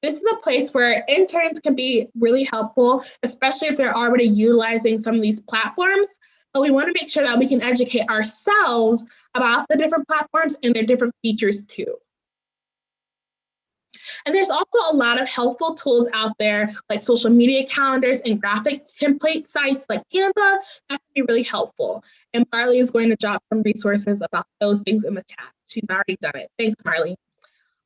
This is a place where interns can be really helpful, especially if they're already utilizing some of these platforms. But we want to make sure that we can educate ourselves about the different platforms and their different features too. And there's also a lot of helpful tools out there, like social media calendars and graphic template sites like Canva, that can be really helpful. And Marley is going to drop some resources about those things in the chat. She's already done it. Thanks, Marley.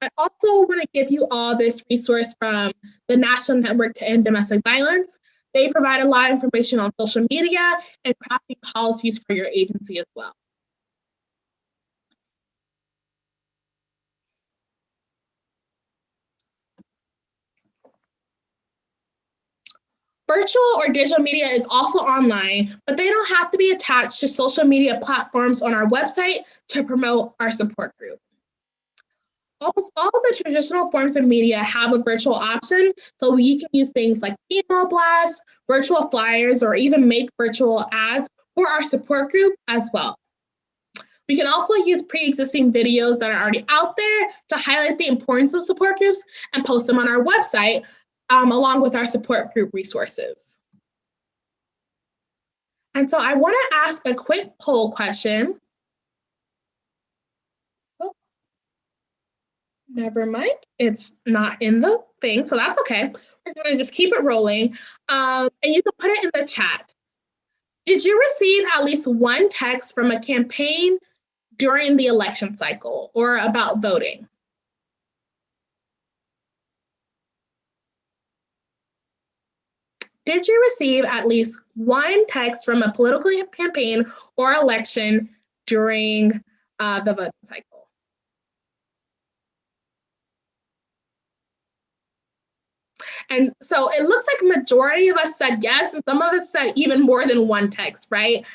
I also want to give you all this resource from the National Network to End Domestic Violence. They provide a lot of information on social media and crafting policies for your agency as well. Virtual or digital media is also online, but they don't have to be attached to social media platforms on our website to promote our support group. Almost all of the traditional forms of media have a virtual option, so you can use things like email blasts, virtual flyers, or even make virtual ads for our support group as well. We can also use pre-existing videos that are already out there to highlight the importance of support groups and post them on our website, along with our support group resources. And so I want to ask a quick poll question. Oh, never mind, it's not in the thing, so that's okay. We're gonna just keep it rolling. And you can put it in the chat. Did you receive at least one text from a campaign during the election cycle or about voting? Did you receive at least one text from a political campaign or election during the voting cycle? And so it looks like a majority of us said yes, and some of us said even more than one text, right?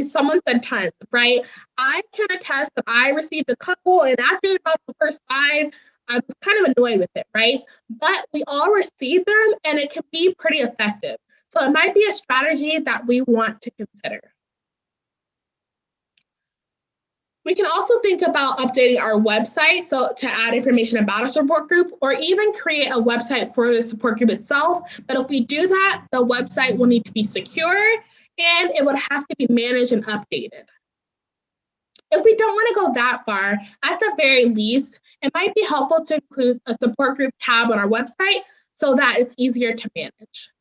Someone said tons, right? I can attest that I received a couple, and after about the first 5, I was kind of annoyed with it, right? But we all receive them, and it can be pretty effective. So it might be a strategy that we want to consider. We can also think about updating our website to add information about a support group, or even create a website for the support group itself. But if we do that, the website will need to be secure and it would have to be managed and updated. If we don't want to go that far, at the very least, it might be helpful to include a support group tab on our website so that it's easier to manage.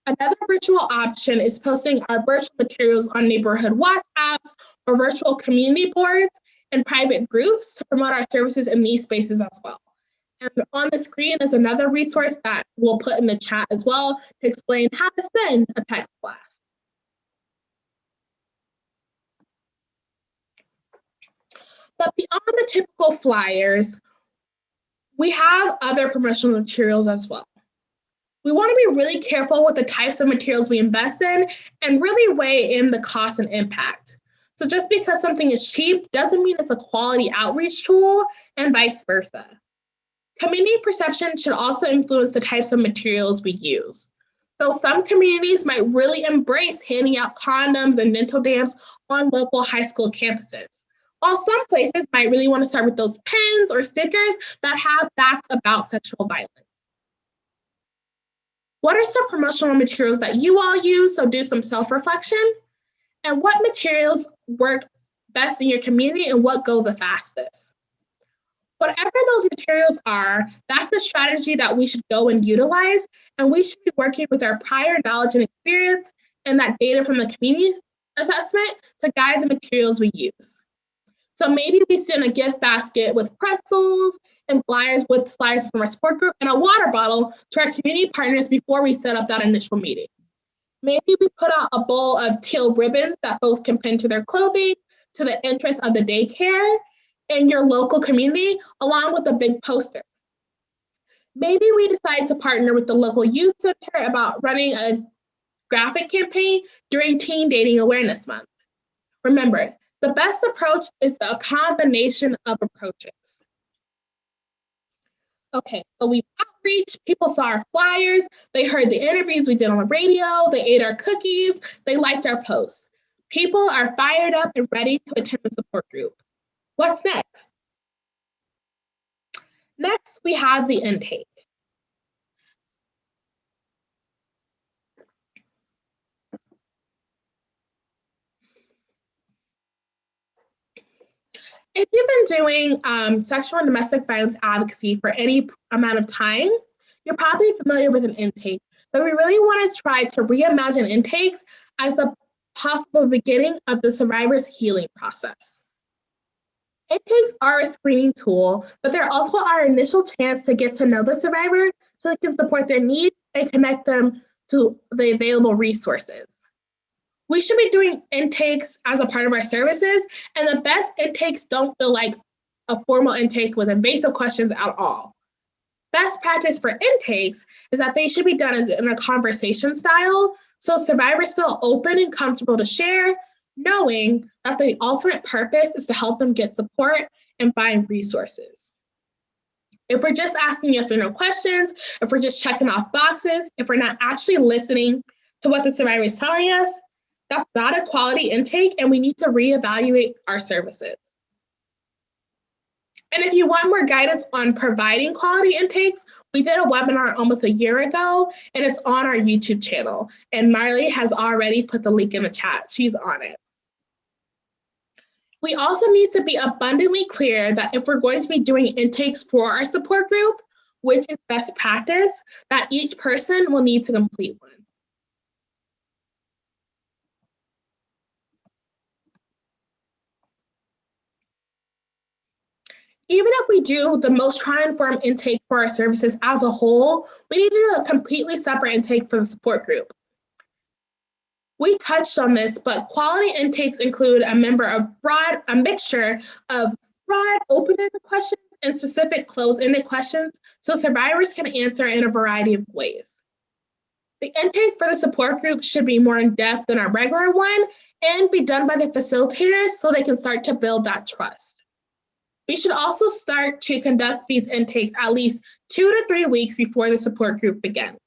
Another virtual option is posting our virtual materials on neighborhood watch apps or virtual community boards and private groups to promote our services in these spaces as well. And on the screen is another resource that we'll put in the chat as well to explain how to send a text blast. But beyond the typical flyers, we have other promotional materials as well. We want to be really careful with the types of materials we invest in and really weigh in the cost and impact. So just because something is cheap doesn't mean it's a quality outreach tool, and vice versa. Community perception should also influence the types of materials we use. So some communities might really embrace handing out condoms and dental dams on local high school campuses, while some places might really want to start with those pins or stickers that have facts about sexual violence. What are some promotional materials that you all use? So do some self-reflection. And what materials work best in your community and what go the fastest? Whatever those materials are, that's the strategy that we should go and utilize. And we should be working with our prior knowledge and experience and that data from the community assessment to guide the materials we use. So maybe we send a gift basket with pretzels and flyers from our support group and a water bottle to our community partners before we set up that initial meeting. Maybe we put out a bowl of teal ribbons that folks can pin to their clothing to the entrance of the daycare in your local community, along with a big poster. Maybe we decide to partner with the local youth center about running a graphic campaign during Teen Dating Awareness Month. Remember, the best approach is a combination of approaches. Okay, so we outreach, people saw our flyers, they heard the interviews we did on the radio, they ate our cookies, they liked our posts. People are fired up and ready to attend the support group. What's next? Next, we have the intake. If you've been doing sexual and domestic violence advocacy for any amount of time, you're probably familiar with an intake, but we really want to try to reimagine intakes as the possible beginning of the survivor's healing process. Intakes are a screening tool, but they're also our initial chance to get to know the survivor so we can support their needs and connect them to the available resources. We should be doing intakes as a part of our services, and the best intakes don't feel like a formal intake with invasive questions at all. Best practice for intakes is that they should be done in a conversation style, so survivors feel open and comfortable to share, knowing that the ultimate purpose is to help them get support and find resources. If we're just asking yes or no questions, if we're just checking off boxes, if we're not actually listening to what the survivor is telling us, that's not a quality intake, and we need to reevaluate our services. And if you want more guidance on providing quality intakes, we did a webinar almost a year ago, and it's on our YouTube channel. And Marley has already put the link in the chat. She's on it. We also need to be abundantly clear that if we're going to be doing intakes for our support group, which is best practice, that each person will need to complete one. Even if we do the most trauma-informed intake for our services as a whole, we need to do a completely separate intake for the support group. We touched on this, but quality intakes include a mixture of broad, open-ended questions and specific closed-ended questions, so survivors can answer in a variety of ways. The intake for the support group should be more in-depth than our regular one and be done by the facilitators so they can start to build that trust. We should also start to conduct these intakes at least 2 to 3 weeks before the support group begins.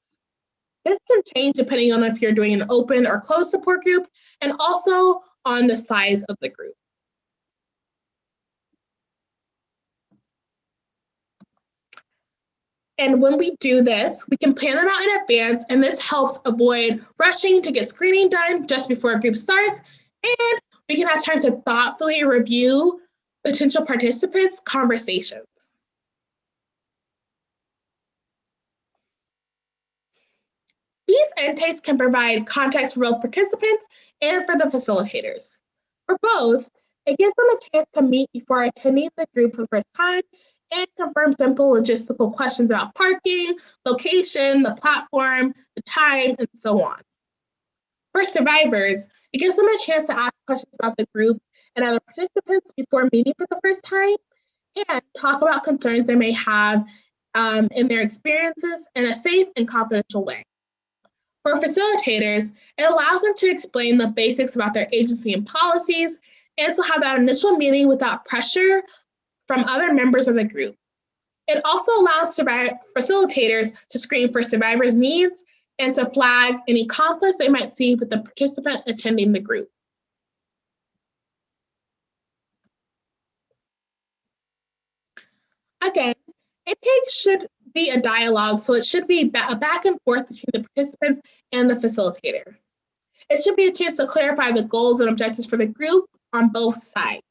This can change depending on if you're doing an open or closed support group, and also on the size of the group. And when we do this, we can plan them out in advance, and this helps avoid rushing to get screening done just before a group starts, and we can have time to thoughtfully review potential participants' conversations. These intakes can provide context for both participants and for the facilitators. For both, it gives them a chance to meet before attending the group for the first time and confirm simple logistical questions about parking, location, the platform, the time, and so on. For survivors, it gives them a chance to ask questions about the group and other participants before meeting for the first time and talk about concerns they may have in their experiences in a safe and confidential way. For facilitators, it allows them to explain the basics about their agency and policies and to have that initial meeting without pressure from other members of the group. It also allows facilitators to screen for survivors' needs and to flag any conflicts they might see with the participant attending the group. Again, intake should be a dialogue, so it should be a back and forth between the participants and the facilitator. It should be a chance to clarify the goals and objectives for the group on both sides.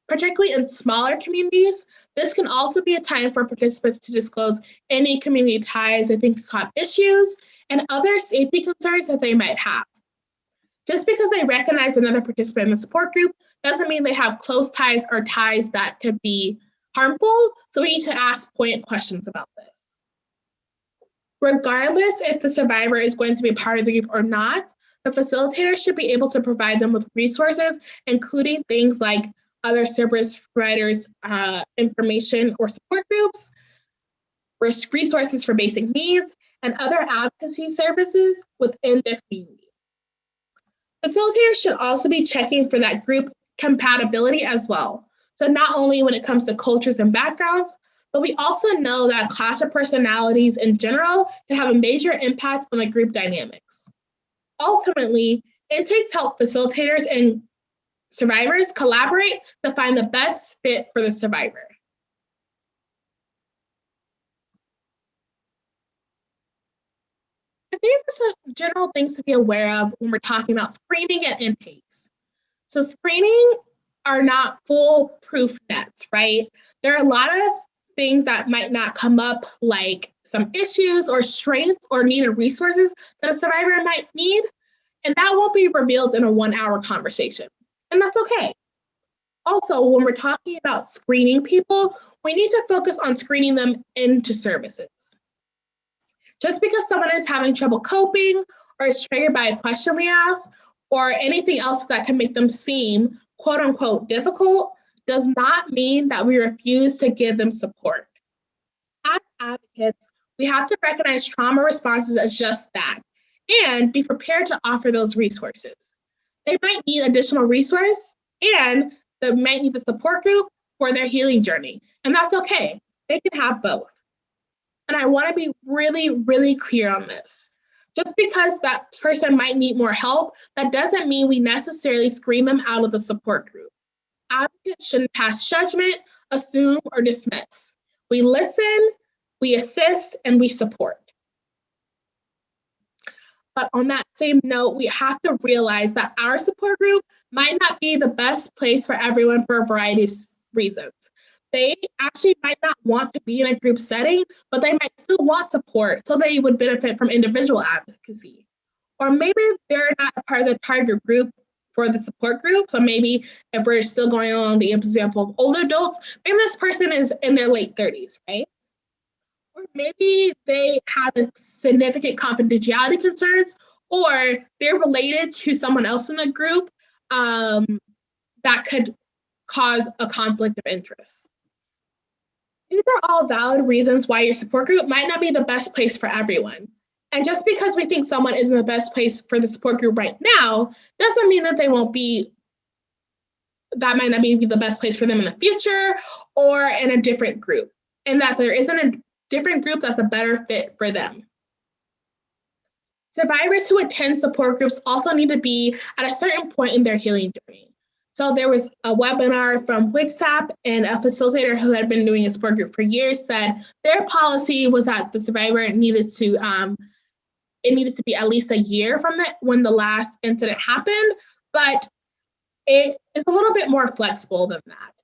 Particularly in smaller communities, this can also be a time for participants to disclose any community ties they think cause issues and other safety concerns that they might have. Just because they recognize another participant in the support group doesn't mean they have close ties or ties that could be harmful, so we need to ask poignant questions about this. Regardless if the survivor is going to be part of the group or not, the facilitator should be able to provide them with resources, including things like other service providers' information or support groups, resources for basic needs, and other advocacy services within the community. Facilitators should also be checking for that group compatibility as well. So not only when it comes to cultures and backgrounds, but we also know that clash of personalities in general can have a major impact on the group dynamics. Ultimately, intakes help facilitators and survivors collaborate to find the best fit for the survivor. These are some general things to be aware of when we're talking about screening and intakes. So screening are not foolproof nets, right? There are a lot of things that might not come up, like some issues or strengths or needed resources that a survivor might need, and that won't be revealed in a 1-hour conversation, and that's okay. Also, when we're talking about screening people, we need to focus on screening them into services. Just because someone is having trouble coping or is triggered by a question we ask or anything else that can make them seem quote unquote difficult does not mean that we refuse to give them support. As advocates, we have to recognize trauma responses as just that and be prepared to offer those resources. They might need additional resource and they might need the support group for their healing journey. And that's okay. They can have both. And I want to be really, really clear on this. Just because that person might need more help, that doesn't mean we necessarily screen them out of the support group. Advocates shouldn't pass judgment, assume, or dismiss. We listen, we assist, and we support. But on that same note, we have to realize that our support group might not be the best place for everyone for a variety of reasons. They actually might not want to be in a group setting, but they might still want support, so they would benefit from individual advocacy. Or maybe they're not a part of the target group for the support group. So maybe if we're still going on the example of older adults, maybe this person is in their late 30s, right? Or maybe they have a significant confidentiality concerns, or they're related to someone else in the group that could cause a conflict of interest. These are all valid reasons why your support group might not be the best place for everyone. And just because we think someone isn't the best place for the support group right now, doesn't mean that that might not be the best place for them in the future or in a different group, and that there isn't a different group that's a better fit for them. Survivors who attend support groups also need to be at a certain point in their healing journey. So there was a webinar from WITSAP, and a facilitator who had been doing a support group for years said their policy was that the survivor needed to be at least a year from when the last incident happened, but it is a little bit more flexible than that.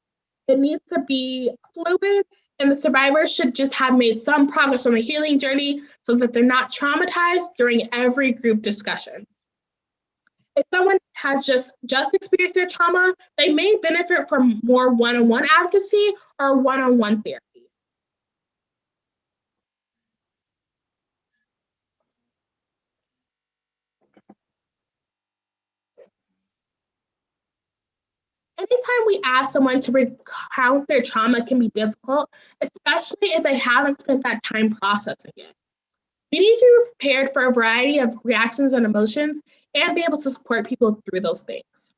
It needs to be fluid, and the survivors should just have made some progress on the healing journey so that they're not traumatized during every group discussion. If someone has just experienced their trauma, they may benefit from more one-on-one advocacy or one-on-one therapy. Anytime we ask someone to recount their trauma can be difficult, especially if they haven't spent that time processing it. We need to be prepared for a variety of reactions and emotions and be able to support people through those things.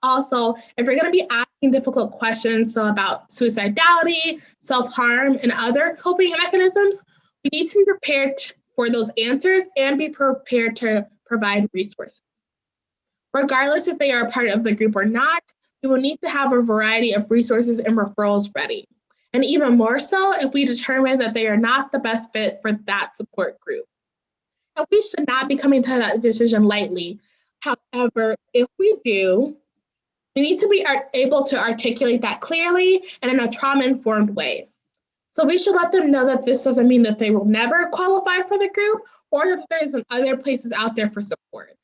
Also, if we're going to be asking difficult questions about suicidality, self-harm, and other coping mechanisms, we need to be prepared for those answers and be prepared to provide resources. Regardless if they are a part of the group or not, we will need to have a variety of resources and referrals ready. And even more so if we determine that they are not the best fit for that support group. And we should not be coming to that decision lightly. However, if we do, we need to be able to articulate that clearly and in a trauma-informed way. So we should let them know that this doesn't mean that they will never qualify for the group or that there's other places out there for support.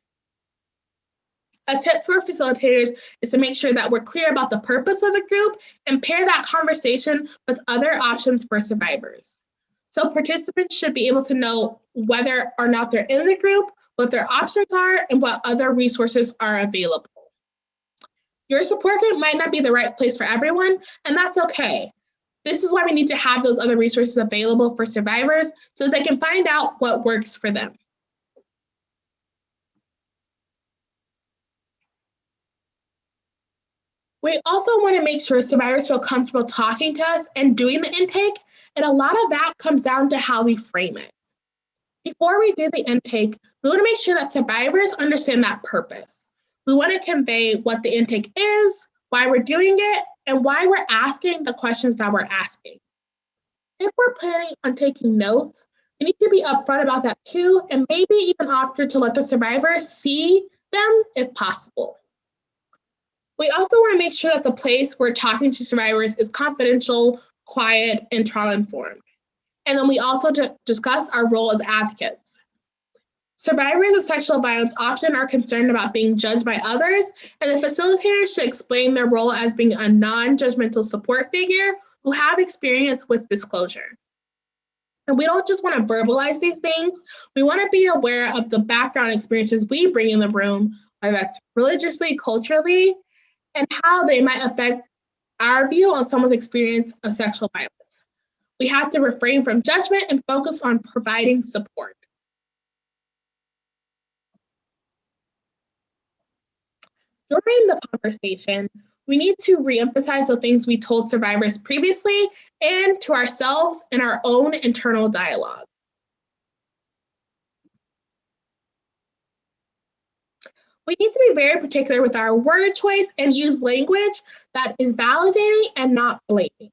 A tip for facilitators is to make sure that we're clear about the purpose of the group and pair that conversation with other options for survivors. So participants should be able to know whether or not they're in the group, what their options are, and what other resources are available. Your support group might not be the right place for everyone, and that's okay. This is why we need to have those other resources available for survivors so they can find out what works for them. We also want to make sure survivors feel comfortable talking to us and doing the intake, and a lot of that comes down to how we frame it. Before we do the intake, we want to make sure that survivors understand that purpose. We want to convey what the intake is, why we're doing it, and why we're asking the questions that we're asking. If we're planning on taking notes, we need to be upfront about that too, and maybe even offer to let the survivors see them if possible. We also want to make sure that the place we're talking to survivors is confidential, quiet, and trauma-informed. And then we also discuss our role as advocates. Survivors of sexual violence often are concerned about being judged by others, and the facilitators should explain their role as being a non-judgmental support figure who have experience with disclosure. And we don't just want to verbalize these things, we want to be aware of the background experiences we bring in the room, whether that's religiously, culturally, and how they might affect our view on someone's experience of sexual violence. We have to refrain from judgment and focus on providing support. During the conversation, we need to reemphasize the things we told survivors previously and to ourselves in our own internal dialogue. We need to be very particular with our word choice and use language that is validating and not blaming.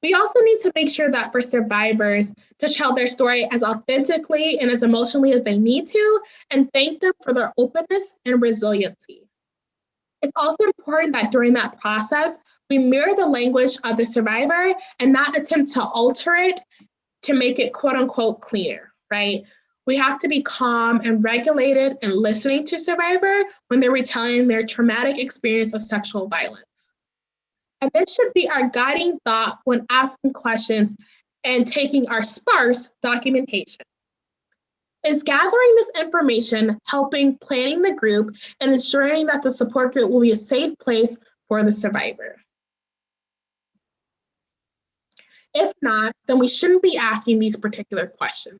We also need to make sure that for survivors to tell their story as authentically and as emotionally as they need to, and thank them for their openness and resiliency. It's also important that during that process, we mirror the language of the survivor and not attempt to alter it to make it quote unquote cleaner, right? We have to be calm and regulated and listening to survivor when they're retelling their traumatic experience of sexual violence. And this should be our guiding thought when asking questions and taking our sparse documentation. Is gathering this information helping planning the group and ensuring that the support group will be a safe place for the survivor? If not, then we shouldn't be asking these particular questions.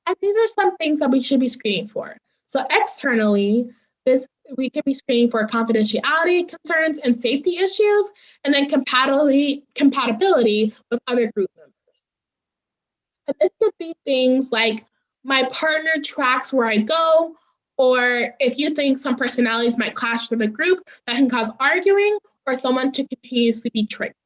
And these are some things that we should be screening for. So externally, we could be screening for confidentiality concerns and safety issues, and then compatibility with other group members. And this could be things like my partner tracks where I go, or if you think some personalities might clash with the group, that can cause arguing or someone to continuously be triggered.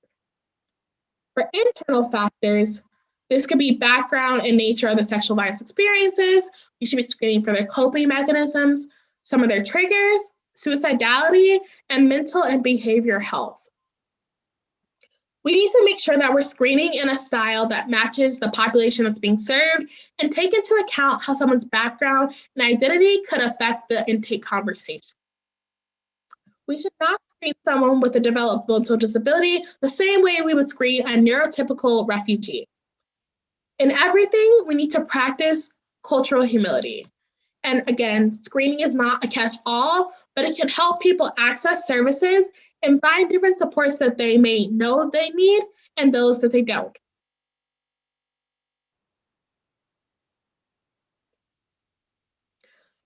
For internal factors, this could be background and nature of the sexual violence experiences. You should be screening for their coping mechanisms, some of their triggers, suicidality, and mental and behavior health. We need to make sure that we're screening in a style that matches the population that's being served and take into account how someone's background and identity could affect the intake conversation. We should not screen someone with a developmental disability the same way we would screen a neurotypical refugee. In everything, we need to practice cultural humility. And again, screening is not a catch-all, but it can help people access services and find different supports that they may know they need and those that they don't.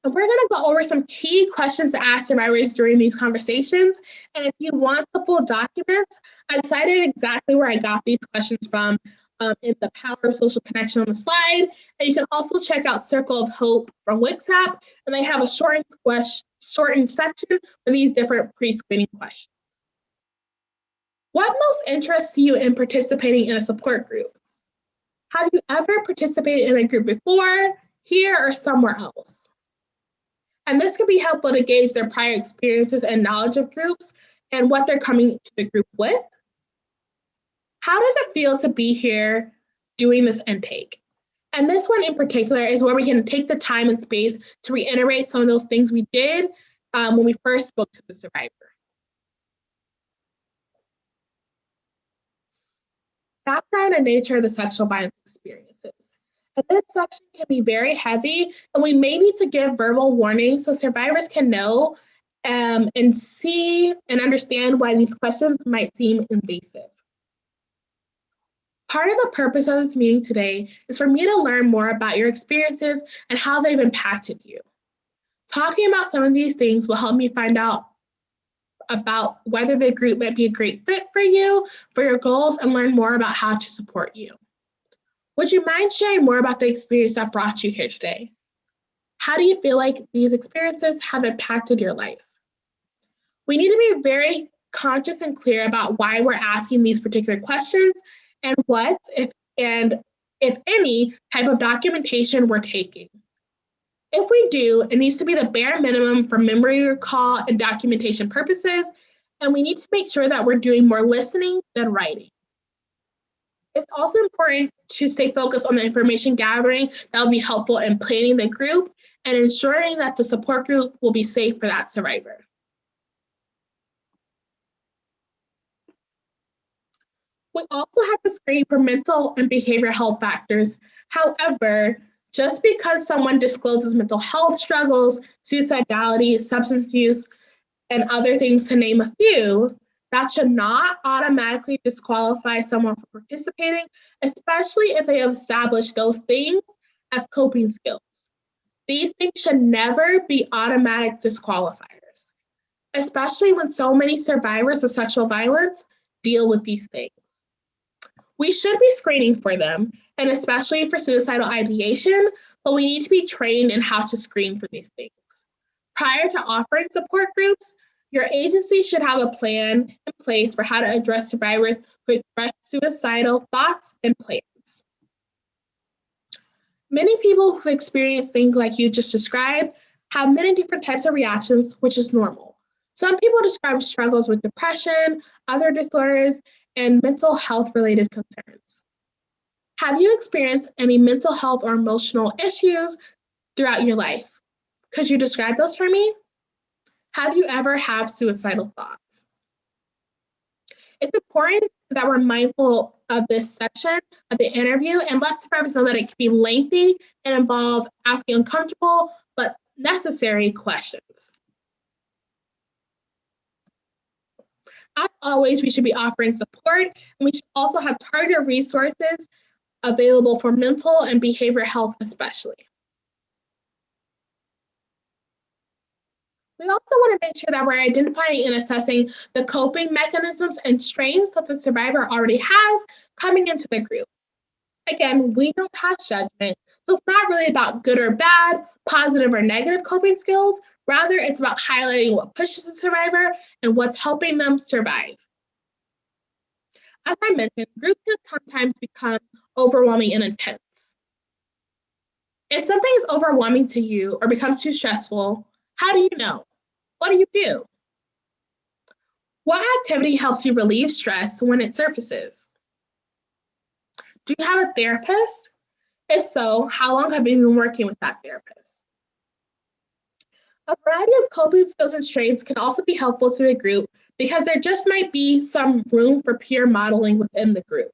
And we're going to go over some key questions to ask survivors during these conversations. And if you want the full document, I cited exactly where I got these questions from in the Power of Social Connection on the slide. And you can also check out Circle of Hope from WICSAP, and they have a shortened section for these different pre-screening questions. What most interests you in participating in a support group? Have you ever participated in a group before, here, or somewhere else? And this could be helpful to gauge their prior experiences and knowledge of groups and what they're coming to the group with. How does it feel to be here doing this intake? And this one in particular is where we can take the time and space to reiterate some of those things we did when we first spoke to the survivor. Background and nature of the sexual violence experiences. And this section can be very heavy, and we may need to give verbal warnings so survivors can know and see and understand why these questions might seem invasive. Part of the purpose of this meeting today is for me to learn more about your experiences and how they've impacted you. Talking about some of these things will help me find out about whether the group might be a great fit for you, for your goals, and learn more about how to support you. Would you mind sharing more about the experience that brought you here today? How do you feel like these experiences have impacted your life? We need to be very conscious and clear about why we're asking these particular questions and what, if any, type of documentation we're taking. If we do, it needs to be the bare minimum for memory recall and documentation purposes, and we need to make sure that we're doing more listening than writing. It's also important to stay focused on the information gathering that will be helpful in planning the group and ensuring that the support group will be safe for that survivor. We also have to screen for mental and behavioral health factors. However, just because someone discloses mental health struggles, suicidality, substance use, and other things to name a few, That should not automatically disqualify someone from participating, especially if they have established those things as coping skills. These things should never be automatic disqualifiers, especially when so many survivors of sexual violence deal with these things. We should be screening for them, and especially for suicidal ideation, but we need to be trained in how to screen for these things. Prior to offering support groups, your agency should have a plan in place for how to address survivors who express suicidal thoughts and plans. Many people who experience things like you just described have many different types of reactions, which is normal. Some people describe struggles with depression, other disorders, and mental health related concerns. Have you experienced any mental health or emotional issues throughout your life? Could you describe those for me? Have you ever had suicidal thoughts? It's important that we're mindful of this section of the interview and let survivors know that it can be lengthy and involve asking uncomfortable but necessary questions. As always, we should be offering support, and we should also have targeted resources available for mental and behavioral health especially. We also want to make sure that we're identifying and assessing the coping mechanisms and strains that the survivor already has coming into the group. Again, we don't pass judgment, so it's not really about good or bad, positive or negative coping skills. Rather, it's about highlighting what pushes the survivor and what's helping them survive. As I mentioned, groups can sometimes become overwhelming and intense. If something is overwhelming to you or becomes too stressful, how do you know? What do you do? What activity helps you relieve stress when it surfaces? Do you have a therapist? If so, how long have you been working with that therapist? A variety of coping skills and strains can also be helpful to the group because there just might be some room for peer modeling within the group.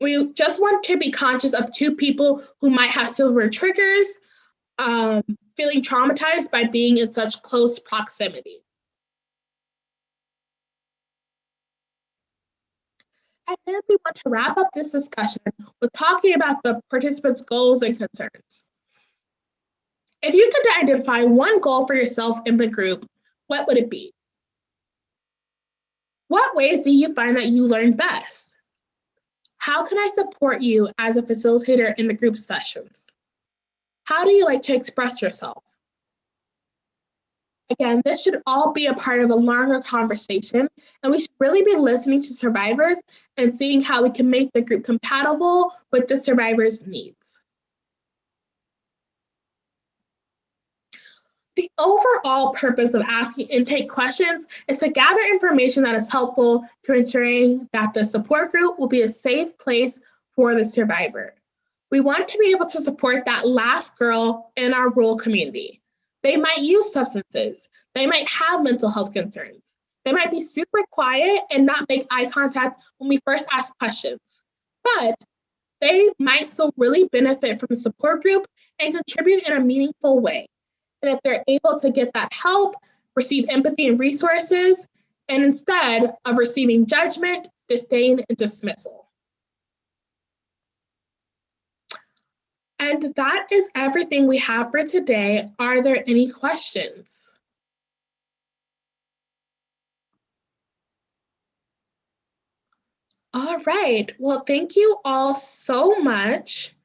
We just want to be conscious of two people who might have similar triggers, feeling traumatized by being in such close proximity. And then we want to wrap up this discussion with talking about the participants' goals and concerns. If you could identify one goal for yourself in the group, what would it be? What ways do you find that you learn best? How can I support you as a facilitator in the group sessions? How do you like to express yourself? Again, this should all be a part of a longer conversation, and we should really be listening to survivors and seeing how we can make the group compatible with the survivors' needs. The overall purpose of asking intake questions is to gather information that is helpful to ensuring that the support group will be a safe place for the survivor. We want to be able to support that last girl in our rural community. They might use substances. They might have mental health concerns. They might be super quiet and not make eye contact when we first ask questions. But they might still really benefit from the support group and contribute in a meaningful way. And if they're able to get that help, receive empathy and resources, and instead of receiving judgment, disdain, and dismissal. And that is everything we have for today. Are there any questions? All right. Well, thank you all so much.